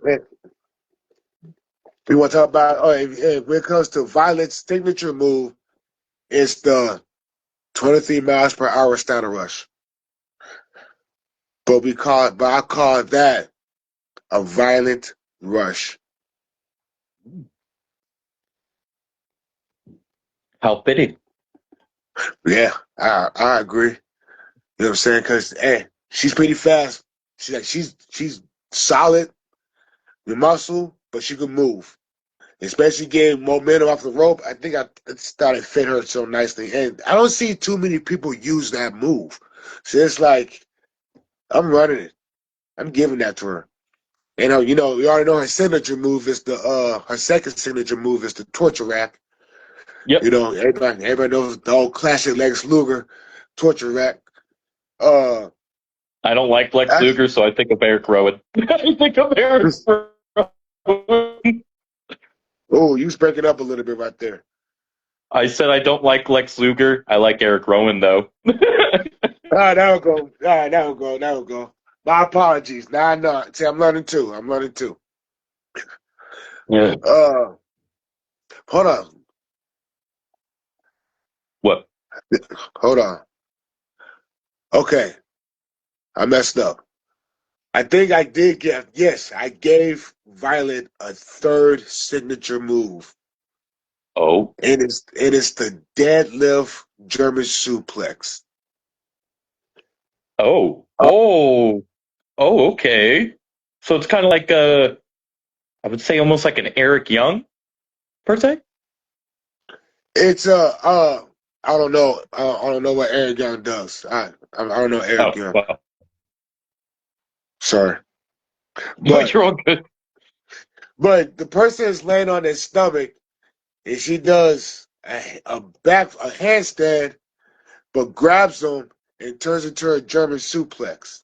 we want to talk about when it comes to Violet's signature move, it's the 23 miles per hour stunner rush. But I call that a violent rush. How fitting. Yeah, I agree. You know what I'm saying? Because hey, she's pretty fast. She's solid, the muscle, but she can move. Especially getting momentum off the rope. I think it started fit her so nicely, and I don't see too many people use that move. So it's like I'm running it. I'm giving that to her. You already know her signature move is her second signature move is the torture rack. Yep. Everybody knows the old classic Lex Luger torture rack. Uh, I don't like Lex I, Luger, so I think of Eric Rowan. I think of Eric Rowan. oh, you was breaking up a little bit right there. I said I don't like Lex Luger. I like Eric Rowan, though. All right, that'll go. All right, that'll go. My apologies. Now I know. See, I'm learning too. Yeah. Uh, hold on. What? Hold on. Okay, I messed up. I think I did yes, I gave Violet a third signature move. Oh. It is the deadlift German suplex. Oh. Oh. Oh, okay. So it's kind of like I would say almost like an Eric Young, per se? It's I don't know. I don't know what Eric Young does. I don't know Eric Oh, Young. well. Sorry, No, but you're all good. the person is laying on their stomach and she does a handstand, but grabs them and turns into a German suplex.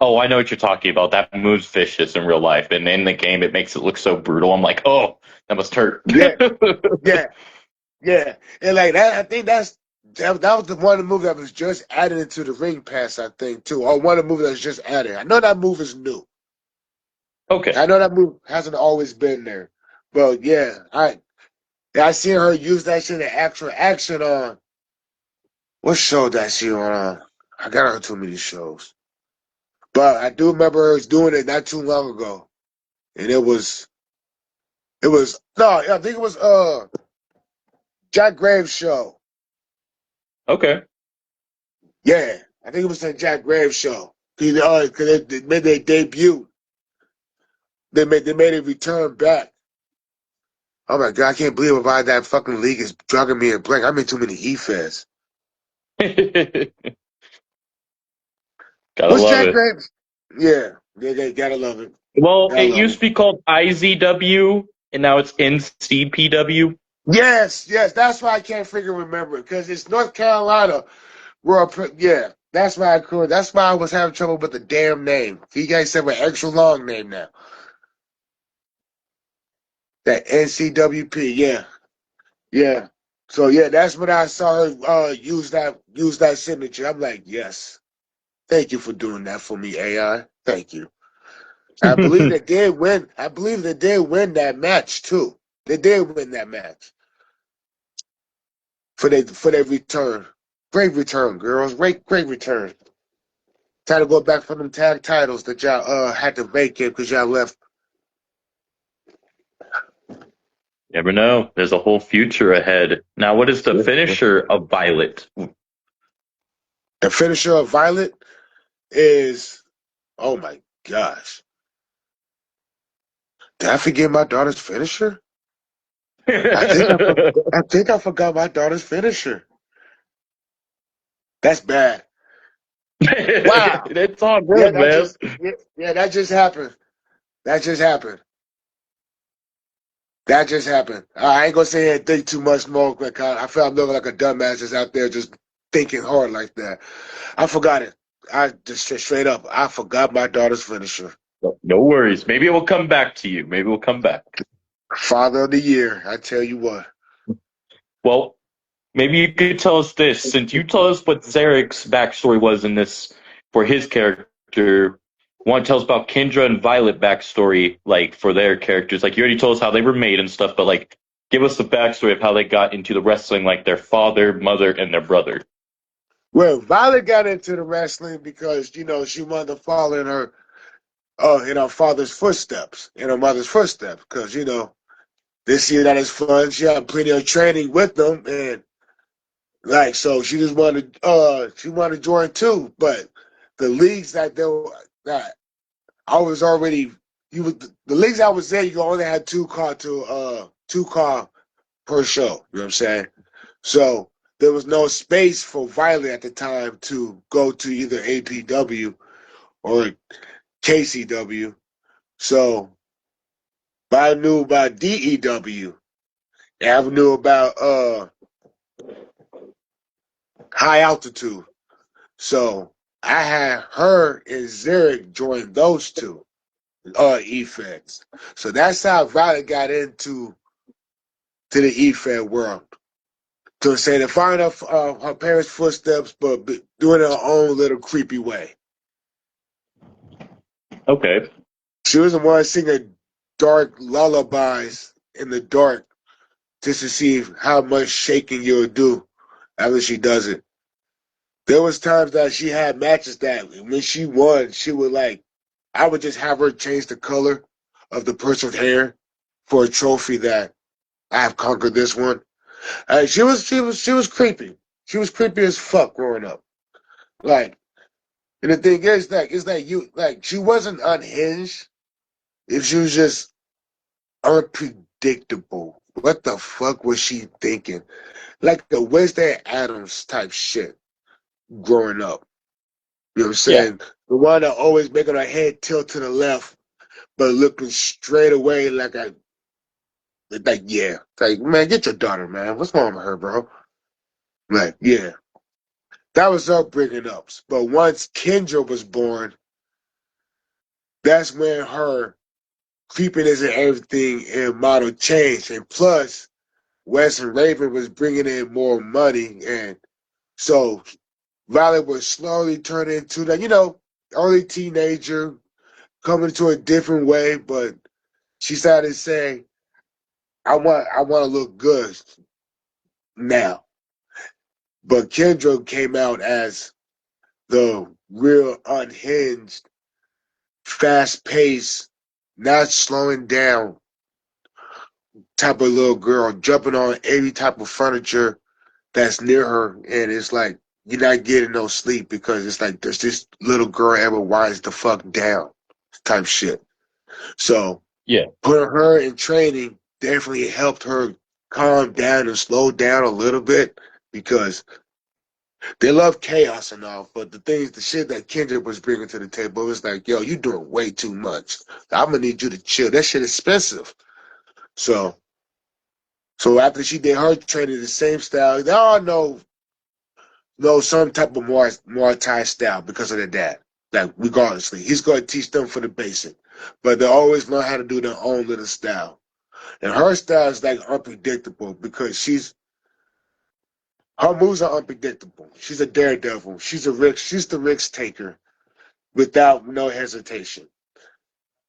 Oh, I know what you're talking about. That move's vicious in real life, and in the game, it makes it look so brutal. I'm like, oh, that must hurt. Yeah, yeah, yeah, and like that. I think that was the one of the move that was just added into the ring pass. I think too, or one of the moves that's just added. I know that move is new. Okay. I know that move hasn't always been there, but yeah, I seen her use that shit in actual action on what show that she on? I got her too many shows, but I do remember her doing it not too long ago, and it was no, I think it was Jack Graves show. Okay. Yeah, I think it was the Jack Graves show. Cause they made their debut. They made a return back. Oh my god, I can't believe why that fucking league is drugging me in blank. I'm in too many e-feds. Gotta What's love Jack it. Graves? Yeah, they gotta love it. Well, Gotta it love used it. to be called IZW, and now it's NCPW. Yes, that's why I can't freaking remember it because it's North Carolina. Yeah, that's why I could. That's why I was having trouble with the damn name. You guys said an extra long name now. That NCWP, yeah, yeah. So yeah, that's when I saw her use that signature. I'm like, yes, thank you for doing that for me, AI. Thank you. I believe they did win. I believe they did win that match too. They did win that match for their return. Great return, girls. Great return. Time to go back for them tag titles that y'all had to vacate because y'all left. Never know. There's a whole future ahead. Now, what is the finisher of Violet? The finisher of Violet is, oh my gosh. Did I forget my daughter's finisher? I think I, for, I think I forgot my daughter's finisher. That's bad. Wow. It's all Yeah, good, man. that just happened. That just happened. That just happened. I ain't gonna say anything too much more because I feel I'm looking like a dumbass just out there just thinking hard like that. I forgot it. I just straight up, I forgot my daughter's finisher. No worries. Maybe it will come back to you. Maybe it will come back. Father of the year, I tell you what. Well, maybe you could tell us this. Since you told us what Zarek's backstory was in this for his character, want to tell us about Kendra and Violet backstory, like for their characters? Like you already told us how they were made and stuff, but like give us the backstory of how they got into the wrestling, like their father, mother, and their brother. Well, Violet got into the wrestling because she wanted to follow in her father's footsteps, in her mother's footsteps, because they see that as fun. She had plenty of training with them, and like so, she wanted to join too. But the leagues that I was already the leagues I was in, you only had two car per show. You know what I'm saying? So there was no space for Violet at the time to go to either APW or KCW. So but I knew about DEW. And I knew about high altitude. So I had her and Zurich join those two effects. So that's how Violet got to the EFED world. To say to find her parents' footsteps, but doing her own little creepy way. Okay. She was the one singing dark lullabies in the dark just to see how much shaking you'll do after she does it. There was times that she had matches that when she won, she would I would just have her change the color of the person's hair for a trophy that I have conquered this one. She was creepy. She was creepy as fuck growing up. Like, and the thing is that she wasn't unhinged. If she was just unpredictable. What the fuck was she thinking? Like the Wednesday Adams type shit growing up. You know what I'm Yeah. saying? The one that always making her head tilt to the left, but looking straight away yeah. Like, man, get your daughter, man. What's wrong with her, bro? Like, yeah. That was her bringing ups. But once Kendra was born, that's when her creepiness and everything in model changed. And plus, Wes and Raven was bringing in more money. And so Violet was slowly turning into that, early teenager, coming to a different way. But she started saying, I want to look good now. But Kendra came out as the real unhinged, fast paced, not slowing down type of little girl, jumping on every type of furniture that's near her. And it's like, you're not getting no sleep because it's like, does this little girl ever winds the fuck down type shit. So Yeah. putting her in training definitely helped her calm down and slow down a little bit because they love chaos and all, but the shit that Kendrick was bringing to the table was like, yo, you doing way too much. I'm gonna need you to chill. That shit expensive. So, so after she did her training, the same style, they all know some type of Muay Thai style because of their dad. Like regardlessly, he's gonna teach them for the basic, but they always learn how to do their own little style. And her style is like unpredictable because her moves are unpredictable. She's a daredevil. She's the risk taker without no hesitation.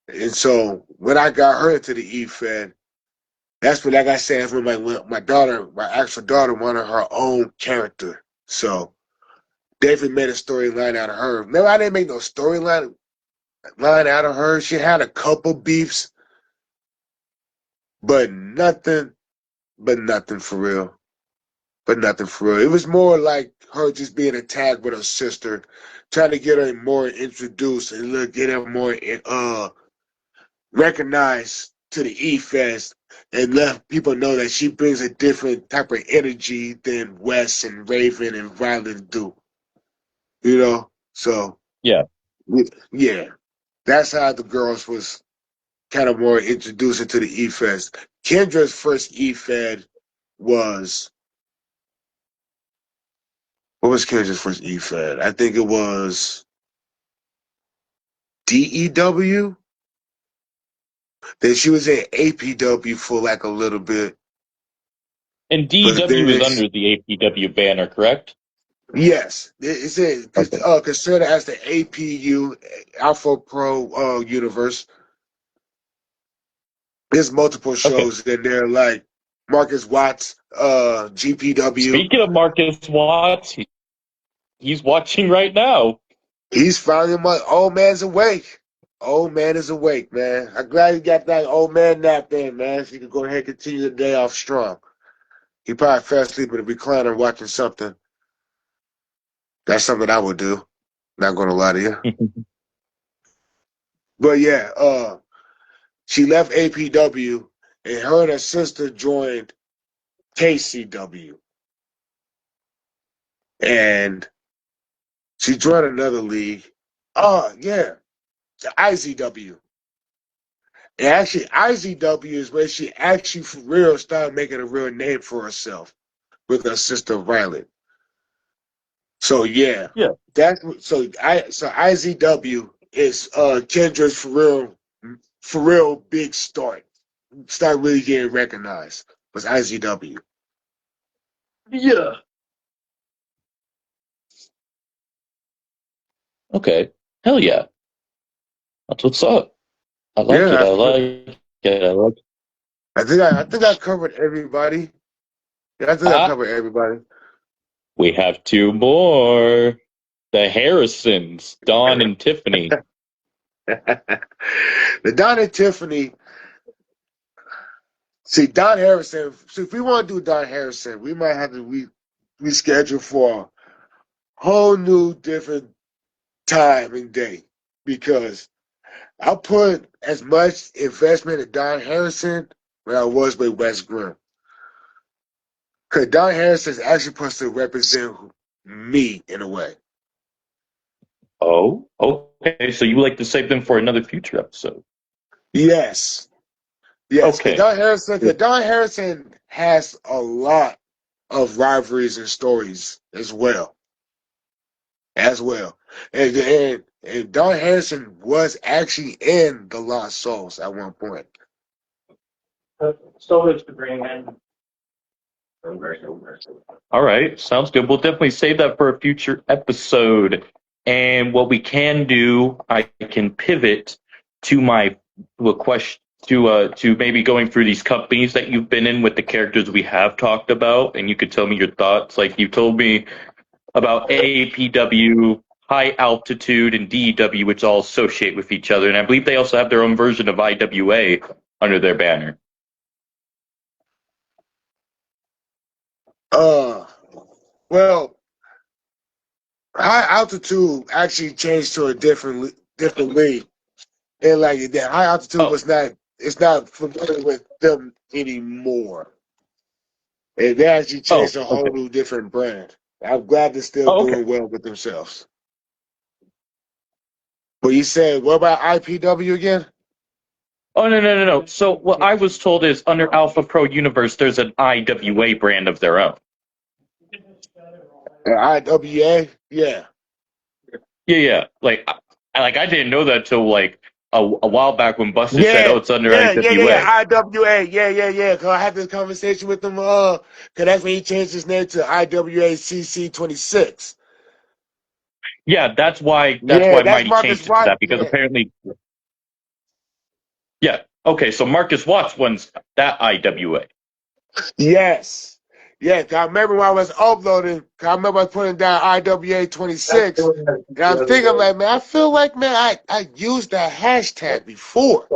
And so when I got her into the E-Fed, that's when, like I said, that's when my actual daughter wanted her own character. So David made a storyline out of her. No, I didn't make no storyline out of her. She had a couple beefs, but nothing, nothing for real. But nothing for real. It was more like her just being attacked with her sister, trying to get her more introduced and get her more recognized to the E-Fest and let people know that she brings a different type of energy than Wes and Raven and Violet do. So Yeah. yeah, that's how the girls was kind of more introduced into the E-Fest. Kendra's first E-Fed was what was Kendra's first E-Fed? I think it was DEW. Then she was in APW for like a little bit, And but DEW is then under the APW banner, correct? yes, it's Okay. considered as the APU Alpha Pro universe. There's multiple Okay. shows in there like Marcus Watts, GPW. Speaking of Marcus Watts, he's watching right now. He's finally my old man's awake. Old man is awake, man. I'm glad you got that old man nap in, man. So you can go ahead and continue the day off strong. He probably fell asleep in a recliner watching something. That's something I would do. Not gonna lie to you. But yeah, she left APW and her and her sister joined KCW. And she joined another league. Oh, yeah, the IZW. And actually, IZW is where she actually for real started making a real name for herself with her sister Violet. So yeah, Yeah. that's so IZW is Kendra's for real big start really getting recognized was IZW. Yeah. Okay. Hell yeah. That's what's up. I like it. Yeah, I like it. I like it. I think I covered everybody. Yeah, I think I Ah, covered everybody. we have two more. The Harrisons, Dawn and Tiffany. The Don and Tiffany. See, Don Harrison. So if we want to do Don Harrison, we might have to reschedule for a whole new different time and day because I put as much investment in Don Harrison when I was with Wes Grimm. Because Don Harrison is actually supposed to represent me in a way. Oh, okay. So you would like to save them for another future episode? Yes. Yes, because Okay. Don Harrison has a lot of rivalries and stories as well. As well. And Don Harrison was actually in the Lost Souls at one point. So it's the bring in. All right. Sounds good. We'll definitely save that for a future episode. And what we can do, I can pivot to my question to maybe going through these companies that you've been in with the characters we have talked about, and you could tell me your thoughts. Like you told me about APW, high altitude, and DEW, which all associate with each other. And I believe they also have their own version of IWA under their banner. Uh well, high altitude actually changed to a different league. And like that high altitude Oh, was not it's not familiar with them anymore. And they actually oh, changed a whole okay. new different brand. I'm glad they're still Oh, okay. doing well with themselves. But you said, what about IPW again? Oh, no, no, no, no. So what I was told is under Alpha Pro Universe, there's an IWA brand of their own. IWA? Yeah. Yeah, yeah. I didn't know that till like a while back when Buster said, Yeah. "Oh, it's under Yeah. IWA." IWA. Yeah. Cause I had this conversation with him, cause that's when he changed his name to IWA CC 26. Yeah, that's Yeah, why that's Mighty Marcus changed it to White. that because Yeah. apparently, yeah. Okay, so Marcus Watts wins that IWA. Yes. Yeah, 'cause I remember when I was uploading, 'cause I remember I was putting down IWA 26. And I'm thinking like, man, I feel like, man, I used that hashtag before.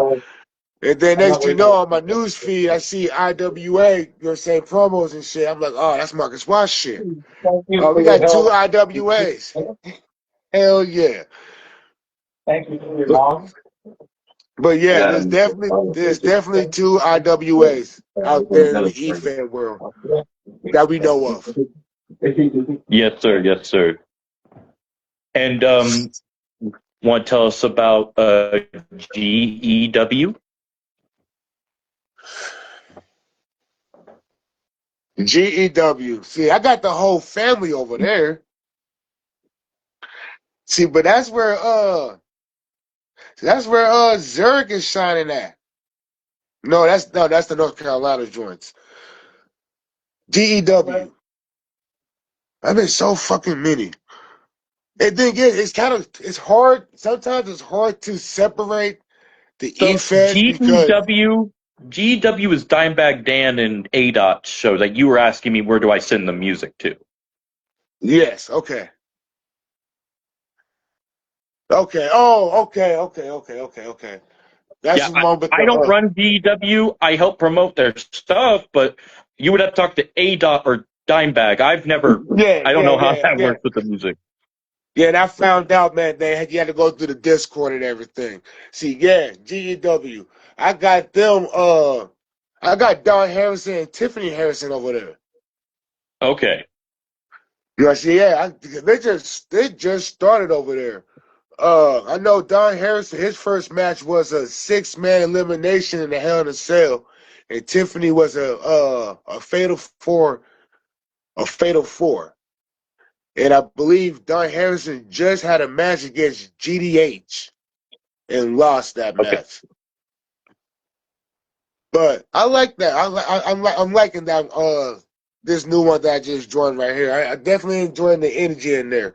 And then next you know, on my news feed, I see IWA, you're saying promos and shit. I'm like, oh, that's Marcus Watts shit. Oh, we got two IWAs. Hell yeah. Thank you for your But mom. but yeah, Yeah. there's definitely two IWAs out there in the E-fan world that we know of. Yes, sir. Yes, sir. And want to tell us about GEW? GEW. See, I got the whole family over there. See, but that's where Zurich is shining at. No, that's the North Carolina joints. GEW. I've been so fucking many. And then again, it's hard. Sometimes it's hard to separate the So E-feds because GEW is Dimebag Dan and ADOT show that you were asking me where do I send the music to. yes, okay. Okay. Oh, okay. That's Yeah, the one with I the don't run DEW. I help promote their stuff, but you would have to talk to A Dot or Dimebag. yeah, I don't yeah, know how yeah, that yeah. works with the music. Yeah, and I found out, man, you had to go through the Discord and everything. See, yeah, GEW. I got them I got Don Harrison and Tiffany Harrison over there. Okay. You know, see, yeah, they just started over there. I know Don Harrison, his first match was a 6-man elimination in the Hell in a Cell, and Tiffany was a fatal four. And I believe Don Harrison just had a match against GDH and lost that Okay. match. But I like that. I'm liking that. This new one that I just joined right here. I definitely enjoying the energy in there,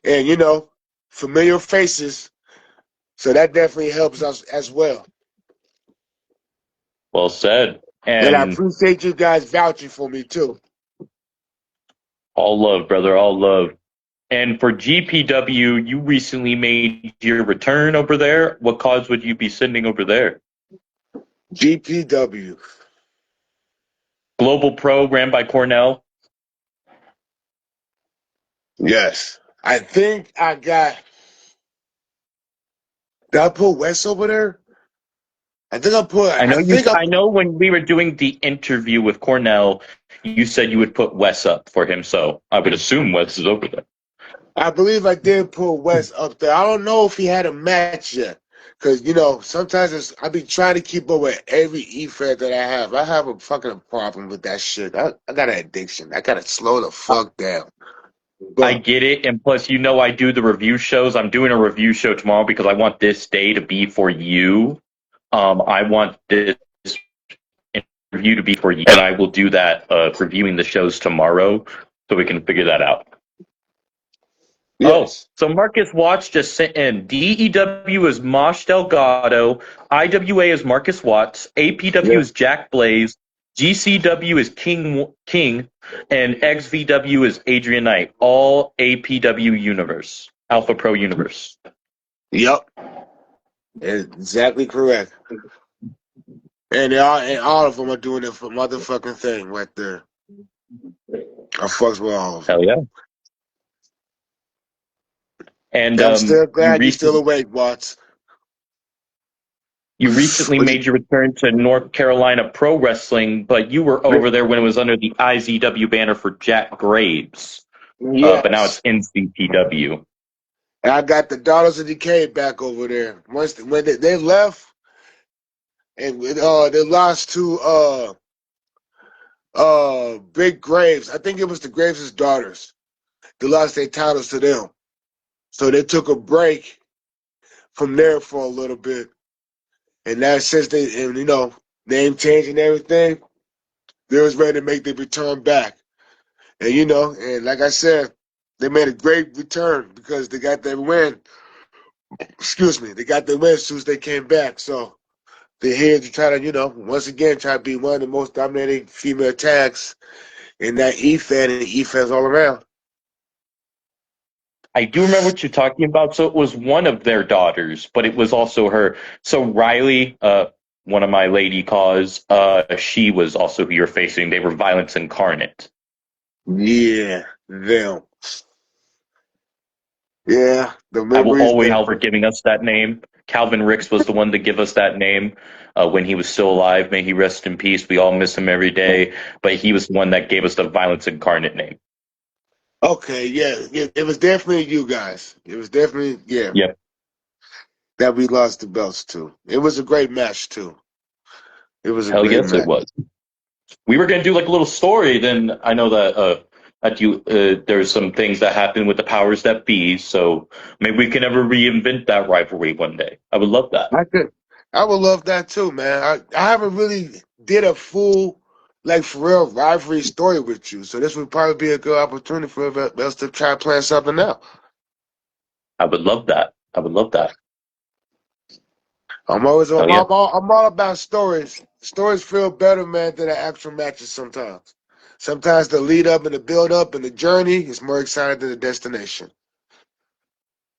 and familiar faces. So that definitely helps us as well. Well said. And I And appreciate you guys vouching for me too. all love, brother, all love. And for GPW, you recently made your return over there. What cause would you be sending over there? GPW. Global Pro, ran by Cornell. Yes. I think I got. Did I put West over there? I think I put. I I know you. think I. I know when we were doing the interview with Cornell, you said you would put Wes up for him. So I would assume Wes is over there. I believe I did put West up there. I don't know if he had a match yet. Cause sometimes I be trying to keep up with every E-Fed that I have. I have a fucking problem with that shit. I got an addiction. I gotta slow the fuck down. I But get it, and plus, I do the review shows. I'm doing a review show tomorrow because I want this day to be for you. I want this interview to be for you, and I will do that reviewing the shows tomorrow, so we can figure that out. Oh, yes. so Marcus Watts just sent in. DEW is Mosh Delgado. IWA is Marcus Watts. APW Yeah. is Jack Blaze. GCW is King, and XVW is Adrian Knight. All APW universe, Alpha Pro universe. Yep. Exactly correct. And all of them are doing it for motherfucking thing right there. I fucks with all of them. Hell yeah! And And I'm still you glad you're still recently awake, Watts. you recently Would you- made your return to North Carolina Pro Wrestling, but you were over there when it was under the IZW banner for Jack Graves. But now it's Yes. NCPW. And I got the Daughters of Decay back over there. When they left and they lost to Big Graves. I think it was the Graves' daughters. They lost their titles to them. So they took a break from there for a little bit. And now since name change and everything, they was ready to make their return back. And and like I said, they made a great return because they got their win. Excuse me, they got their win as soon as they came back. So they're here to try to, once again, try to be one of the most dominating female tags in that E-Fan and E-Fans all around. I do remember what you're talking about. So it was one of their daughters, but it was also her. So Riley, one of my lady cause, she was also who you're facing. They were Violence Incarnate. Yeah, them. Yeah, the I will memories always that. for giving us that name. Calvin Ricks was the one to give us that name when he was still alive. May he rest in peace. We all miss him every day, but he was the one that gave us the Violence Incarnate name. Okay, yeah, it was definitely you guys. It was definitely Yep. that we lost the belts to. It was a great match too. It was a Hell great yes, it match. was. We were gonna do like a little story. Then I know that there's some things that happened with the powers that be. So maybe we can ever reinvent that rivalry one day. I would love that. I would love that too, man. I haven't really did a full like for real rivalry story with you, so this would probably be a good opportunity for us to try to plan something out. I would love that. I would love that. I'm always Hell yeah. I'm all about stories. Stories feel better, man, than the actual matches sometimes. Sometimes the lead up and the build up and the journey is more exciting than the destination.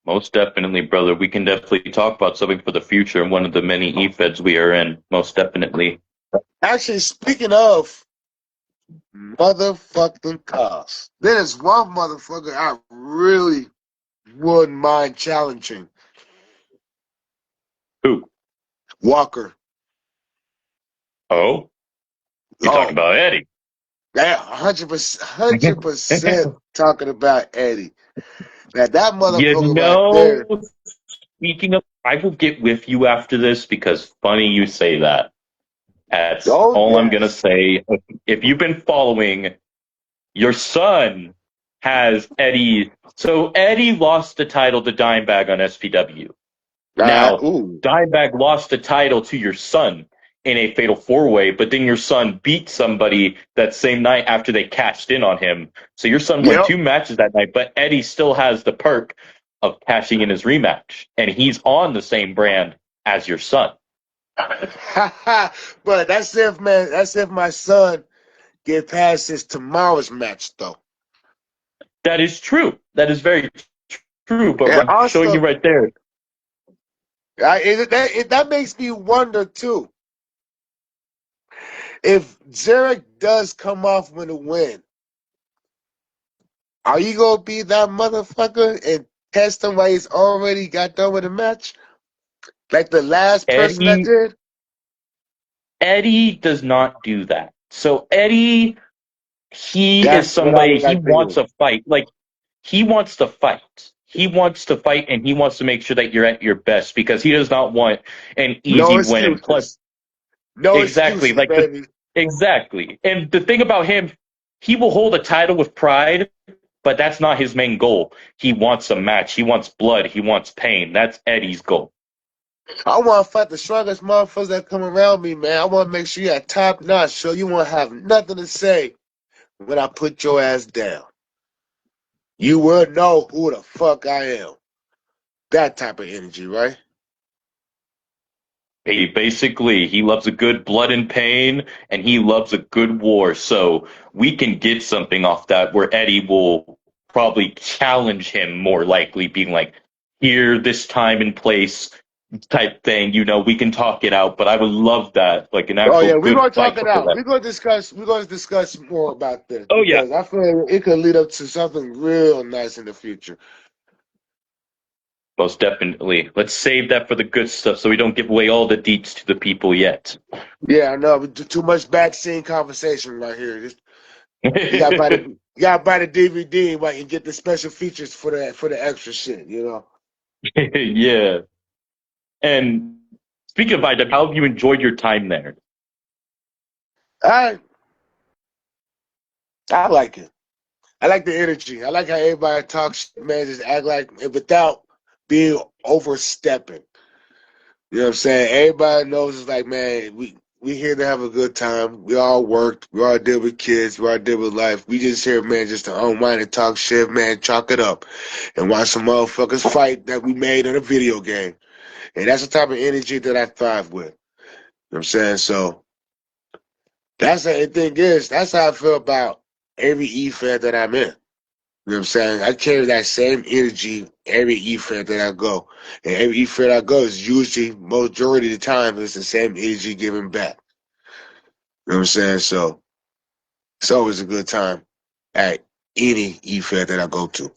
Most definitely, brother. We can definitely talk about something for the future and one of the many e-feds we are in. Most definitely. Actually, speaking of motherfucking cars, there's one motherfucker I really wouldn't mind challenging. Who? Walker. Oh? You talking Oh, about Eddie? yeah, 100% talking about Eddie. Now that You motherfucker right know, there. speaking of, I will get with you after this because funny you say that. That's Oh all I'm gonna yes. say. If you've been following, your son has Eddie. So Eddie lost the title to Dimebag on SPW. Now, Ooh. Dimebag lost the title to your son in a fatal four-way, but then your son beat somebody that same night after they cashed in on him. So your son won Yep. two matches that night, but Eddie still has the perk of cashing in his rematch, and he's on the same brand as your son. But that's if, man. That's if my son get past his tomorrow's match, though. That is true. That is very true. But And I'm showing you also, right there. that makes me wonder too. If Zarek does come off with a win, are you gonna be that motherfucker and test him while he's already got done with the match? Like the last person that Eddie did? Eddie does not do that. So Eddie, he is That's what I somebody was he like wants thinking. a fight. Like he wants to fight. He wants to fight and he wants to make sure that you're at your best because he does not want an No easy win. And plus, excuses. No exactly, excuses, like the baby. exactly. And the thing about him, he will hold a title with pride, but that's not his main goal. He wants a match. He wants blood. He wants pain. That's Eddie's goal. I want to fight the strongest motherfuckers that come around me, man. I want to make sure you're top notch so you won't have nothing to say when I put your ass down. You will know who the fuck I am. That type of energy, right? He loves a good blood and pain, and he loves a good war. So we can get something off that where Eddie will probably challenge him more likely, being like, here, this time and place type thing. You know, we can talk it out. But I would love that, like an Oh actual yeah, we're good gonna talk fight it before out. that. We're gonna discuss more about this Oh yeah, because I feel like it could lead up to something real nice in the future. most definitely. Let's save that for the good stuff, so we don't give away all the deets to the people yet. Yeah, I know. We do too much back-scene conversation right here. You got to buy the you got to buy the DVD right, and get the special features for the extra shit. You know. Yeah. And speaking of IW, how have you enjoyed your time there? I I like it. I like the energy. I like how everybody talks shit, man. Just act like without being overstepping. You know what I'm saying? Everybody knows it's like, man, we here to have a good time. We all worked. We all deal with kids. We all deal with life. We just here, man, just to unwind and talk shit, man. Chalk it up and watch some motherfuckers fight that we made in a video game. And that's the type of energy that I thrive with. You know what I'm saying? So that's the thing is, that's how I feel about every E-Fed that I'm in. You know what I'm saying? I carry that same energy every E-Fed that I go. And every E-Fed I go is usually, majority of the time, it's the same energy giving back. You know what I'm saying? So it's always a good time at any E-Fed that I go to.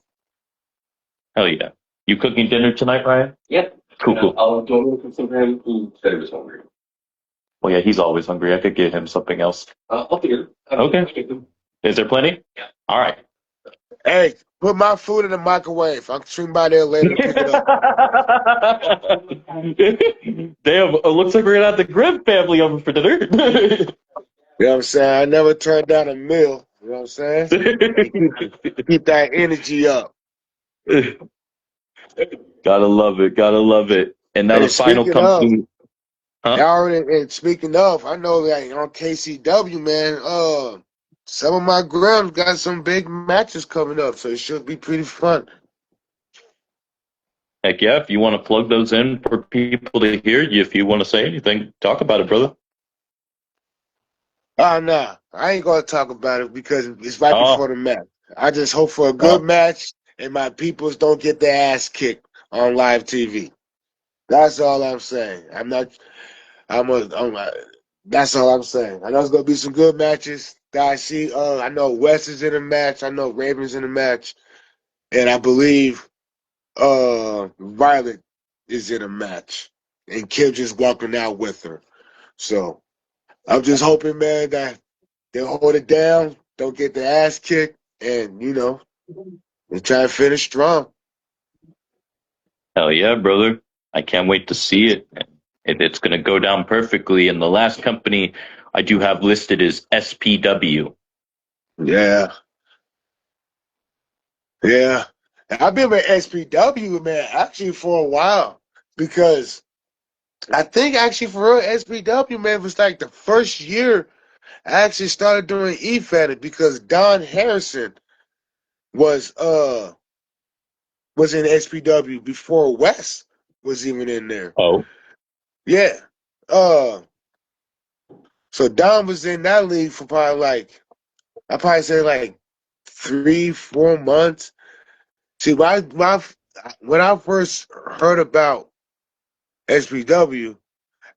Hell yeah. You cooking dinner tonight, Ryan? Yep. Cool, cool. I'll do a little for some him. He said he was hungry. Well, yeah, he's always hungry. I could get him something else. I'll figure it. Okay. Is there plenty? Yeah. All right. Hey, put my food in the microwave. I'll swing by there later to pick it up. Damn, it looks like we're gonna have the Grimm family over for dinner. You know what I'm saying? I never turned down a meal. You know what I'm saying? Keep that energy up. Gotta love it. Gotta love it. And now the And final speaking of, company. Huh? and speaking of, I know that on KCW, man, some of my Grams got some big matches coming up, so it should be pretty fun. Heck yeah. If you want to plug those in for people to hear you, if you want to say anything, talk about it, brother. Nah, I ain't gonna talk about it because it's right Oh, before the match. I just hope for a good oh. match and my peoples don't get their ass kicked on live TV. That's all I'm saying. That's all I'm saying. I know it's gonna be some good matches that I see. I know West is in a match. I know Raven's in a match, and I believe Violet is in a match, and Kim just walking out with her. So I'm just hoping, man, that they'll hold it down, don't get their ass kicked, and they try to finish strong. Hell yeah, brother. I can't wait to see it. It's going to go down perfectly. And the last company I do have listed is SPW. Yeah, yeah. I've been with SPW, man, actually for a while because I think actually for real, SPW, man, was like the first year I actually started doing e-fatting because Don Harrison was uh was in SPW before West was even in there. Oh, Yeah. Uh so Don was in that league for probably like I probably say like 3, 4 months. See when I first heard about SPW,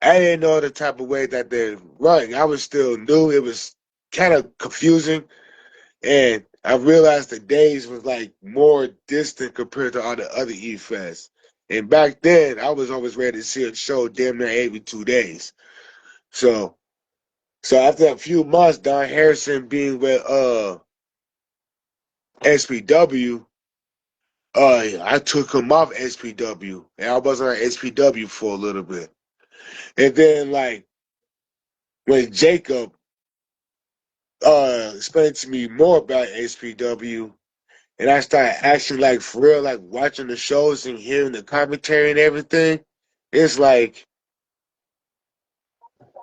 I didn't know the type of way that they're running. I was still new. It was kind of confusing. And I realized the days was like more distant compared to all the other E-Fest. And back then, I was always ready to see a show damn near every 2 days. So, so after a few months, Don Harrison being with SPW, I took him off SPW, and I was on SPW for a little bit. And then, like when Jacob explained to me more about SPW, and I started actually like for real, like watching the shows and hearing the commentary and everything. It's like,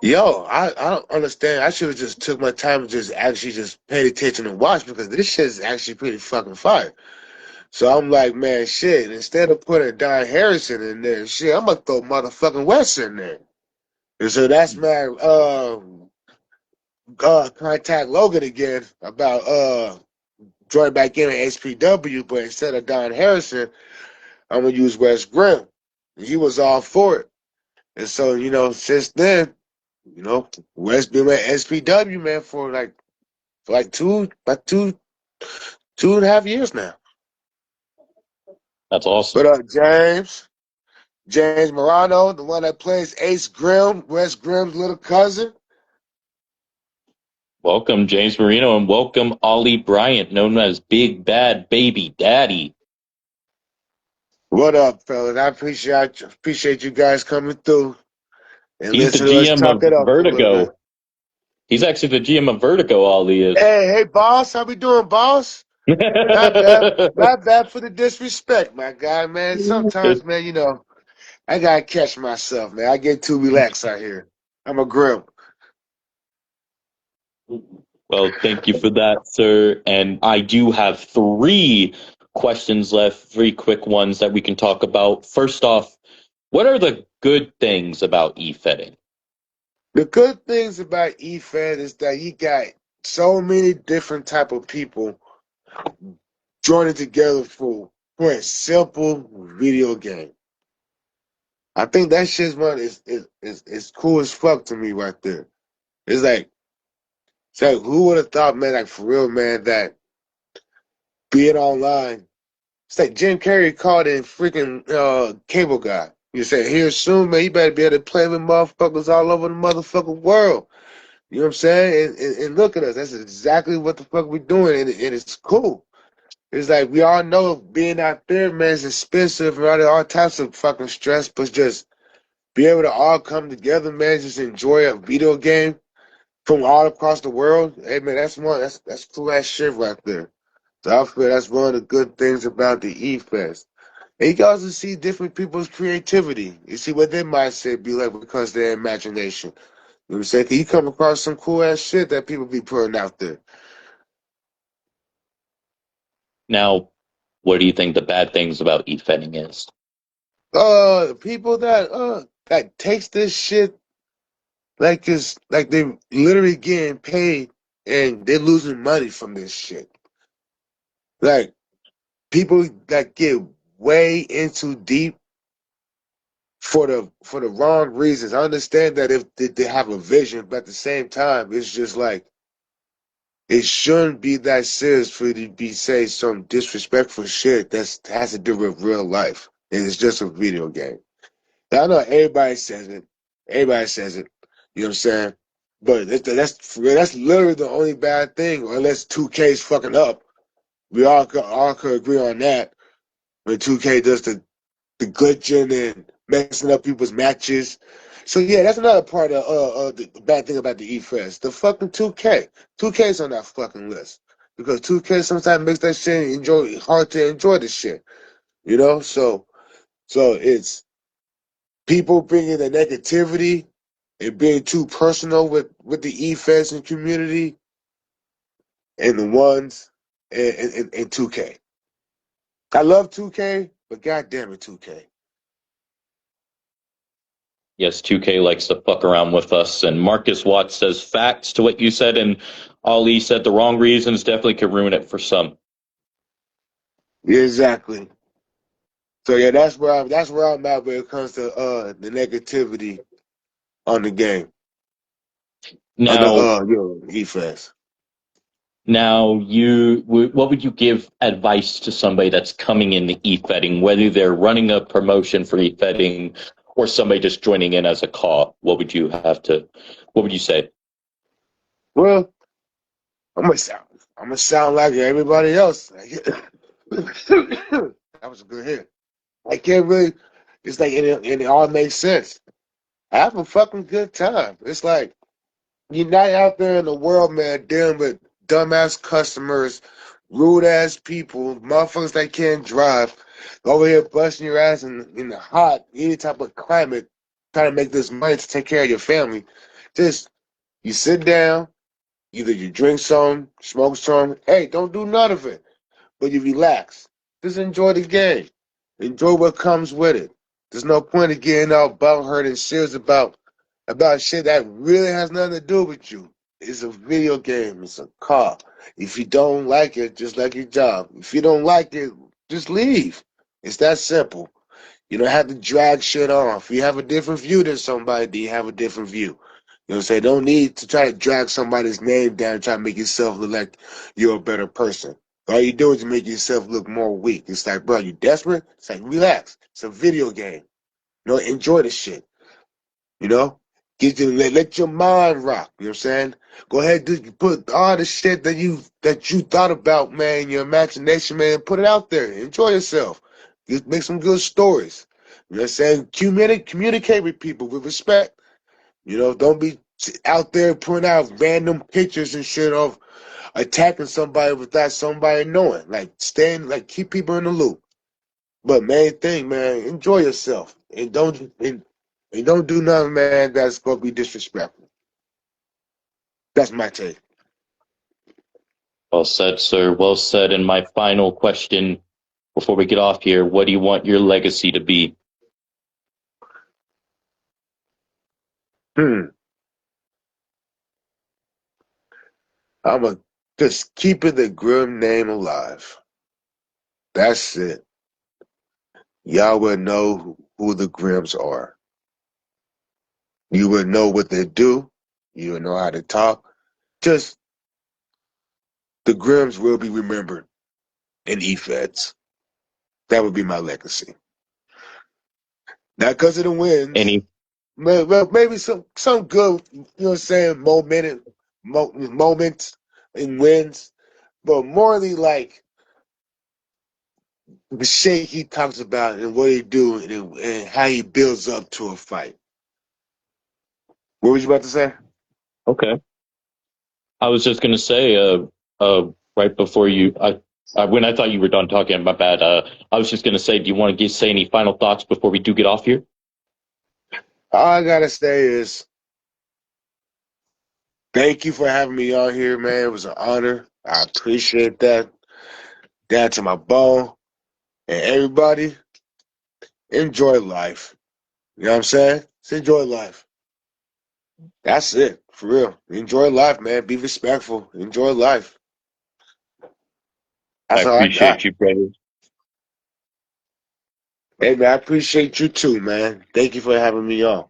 yo, I don't understand. I should have just took my time and just actually just paid attention and watched because this shit is actually pretty fucking fire. So I'm like, man, shit. Instead of putting Don Harrison in there, shit, I'm gonna throw motherfucking West in there. And so that's my contact Logan again about join back in at SPW, but instead of Don Harrison, I'm gonna use Wes Grimm. He was all for it. And so, since then, Wes been at SPW, man, for like two and a half years now. that's awesome. But James Morano, the one that plays Ace Grimm, Wes Grimm's little cousin. Welcome, James Marino, and welcome, Ollie Bryant, known as Big Bad Baby Daddy. What up, fellas? I appreciate you guys coming through and He's the listen to us GM talk of it up a little bit. Vertigo. He's actually the GM of Vertigo, Ollie is. Hey, boss, how we doing, boss? Not bad. Not bad for the disrespect, my guy, man. Sometimes, man, I gotta catch myself, man. I get too relaxed out here. I'm a grill. Well, thank you for that, sir. And I do have three questions left, three quick ones that we can talk about. First off, what are the good things about e-fetting? The good things about EFED is that you got so many different type of people joining together for a simple video game. I think that shit's one is cool as fuck to me right there. It's like who would have thought, man, like for real, man, that being online. It's like Jim Carrey called in freaking Cable Guy. You say, here soon, man, you better be able to play with motherfuckers all over the motherfucking world. You know what I'm saying? And look at us. That's exactly what the fuck we're doing, and it's cool. It's like we all know being out there, man, is expensive and all types of fucking stress, but just be able to all come together, man, just enjoy a video game from all across the world. Hey, man, that's cool ass shit right there. So I feel that's one of the good things about the E-Fest. And you can also see different people's creativity. You see what their mindset be like because of their imagination. You know what I'm saying? 'Cause you come across some cool ass shit that people be putting out there. Now, what do you think the bad things about e-fetting is? People that takes this shit like they literally getting paid and they're losing money from this shit. Like people that get way into deep for the wrong reasons. I understand that if they have a vision, but at the same time, it's just like it shouldn't be that serious for you to be saying some disrespectful shit that has to do with real life. And it's just a video game. Now, I know everybody says it. Everybody says it. You know what I'm saying? But that's literally the only bad thing, unless 2K's fucking up. We all could agree on that. When 2K does the glitching and messing up people's matches. So yeah, that's another part of the bad thing about the E-Fest. The fucking 2K. 2K's on that fucking list. Because 2K sometimes makes that shit hard to enjoy the shit. You know? So it's people bringing the negativity and being too personal with the E-Fest and community and the ones and 2K. I love 2K, but goddamn it, 2K. Yes, 2K likes to fuck around with us. And Marcus Watts says facts to what you said, and Ali said the wrong reasons definitely could ruin it for some. Yeah, exactly. So yeah, that's where I'm at when it comes to the negativity on the game on the Now, E-Fest. what would you give advice to somebody that's coming into e-fetting, whether they're running a promotion for e-fetting or somebody just joining in as a call? What would you say? Well, I'm gonna sound like everybody else. That was a good hit. I can't really. It's like and it all makes sense. Have a fucking good time. It's like you're not out there in the world, man, dealing with dumbass customers, rude ass people, motherfuckers that can't drive, over here busting your ass in the hot, any type of climate, trying to make this money to take care of your family. Just you sit down, either you drink some, smoke some. Hey, don't do none of it, but you relax. Just enjoy the game. Enjoy what comes with it. There's no point in getting all butthurt and serious about shit that really has nothing to do with you. It's a video game. It's a car. If you don't like it, just like your job. If you don't like it, just leave. It's that simple. You don't have to drag shit off. If you have a different view than somebody, then you have a different view. You know what I'm saying? Don't need to try to drag somebody's name down and try to make yourself look like you're a better person. All you do is make yourself look more weak. It's like, bro, you desperate? It's like, relax. It's a video game. You know, enjoy the shit. You know, let your mind rock. You know what I'm saying? Go ahead, put all the shit that you thought about, man, in your imagination, man. Put it out there. Enjoy yourself. Just make some good stories. You know what I'm saying? Communicate with people with respect. You know, don't be out there putting out random pictures and shit of attacking somebody without somebody knowing. Keep people in the loop. But main thing, man, enjoy yourself and don't do nothing, man, that's gonna be disrespectful. That's my take. Well said, sir. Well said. And my final question before we get off here, what do you want your legacy to be? Hmm. I'm a just keeping the Grimm name alive. That's it. Y'all will know who the Grimms are. You will know what they do. You will know how to talk. Just the Grimms will be remembered in E-Feds. That would be my legacy. Not because of the wins. Any Well, maybe some good, you know what I'm saying, moments and wins, but morally like the shit he talks about and what he do and how he builds up to a fight. What was you about to say? Okay. I was just gonna say, right before when I thought you were done talking, my bad. I was just gonna say, do you want to say any final thoughts before we do get off here? All I gotta say is thank you for having me on here, man. It was an honor. I appreciate that. Down to my bone. And everybody, enjoy life. You know what I'm saying? Just enjoy life. That's it, for real. Enjoy life, man. Be respectful. Enjoy life. I That's all I got. appreciate you, brother. Hey, man, I appreciate you too, man. Thank you for having me on.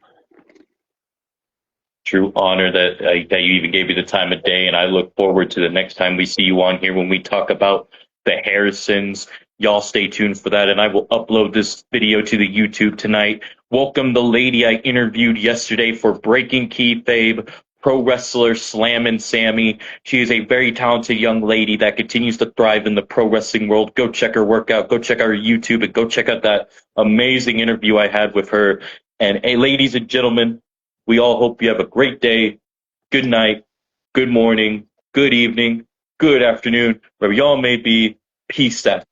True honor that you even gave me the time of day, and I look forward to the next time we see you on here when we talk about the Harrisons. Y'all stay tuned for that, and I will upload this video to the YouTube tonight. Welcome the lady I interviewed yesterday for Breaking Kayfabe, pro wrestler Slammin' Sammy. She is a very talented young lady that continues to thrive in the pro wrestling world. Go check her workout, go check out her YouTube, and go check out that amazing interview I had with her. And hey, ladies and gentlemen, we all hope you have a great day, good night, good morning, good evening, good afternoon, wherever y'all may be. Peace out.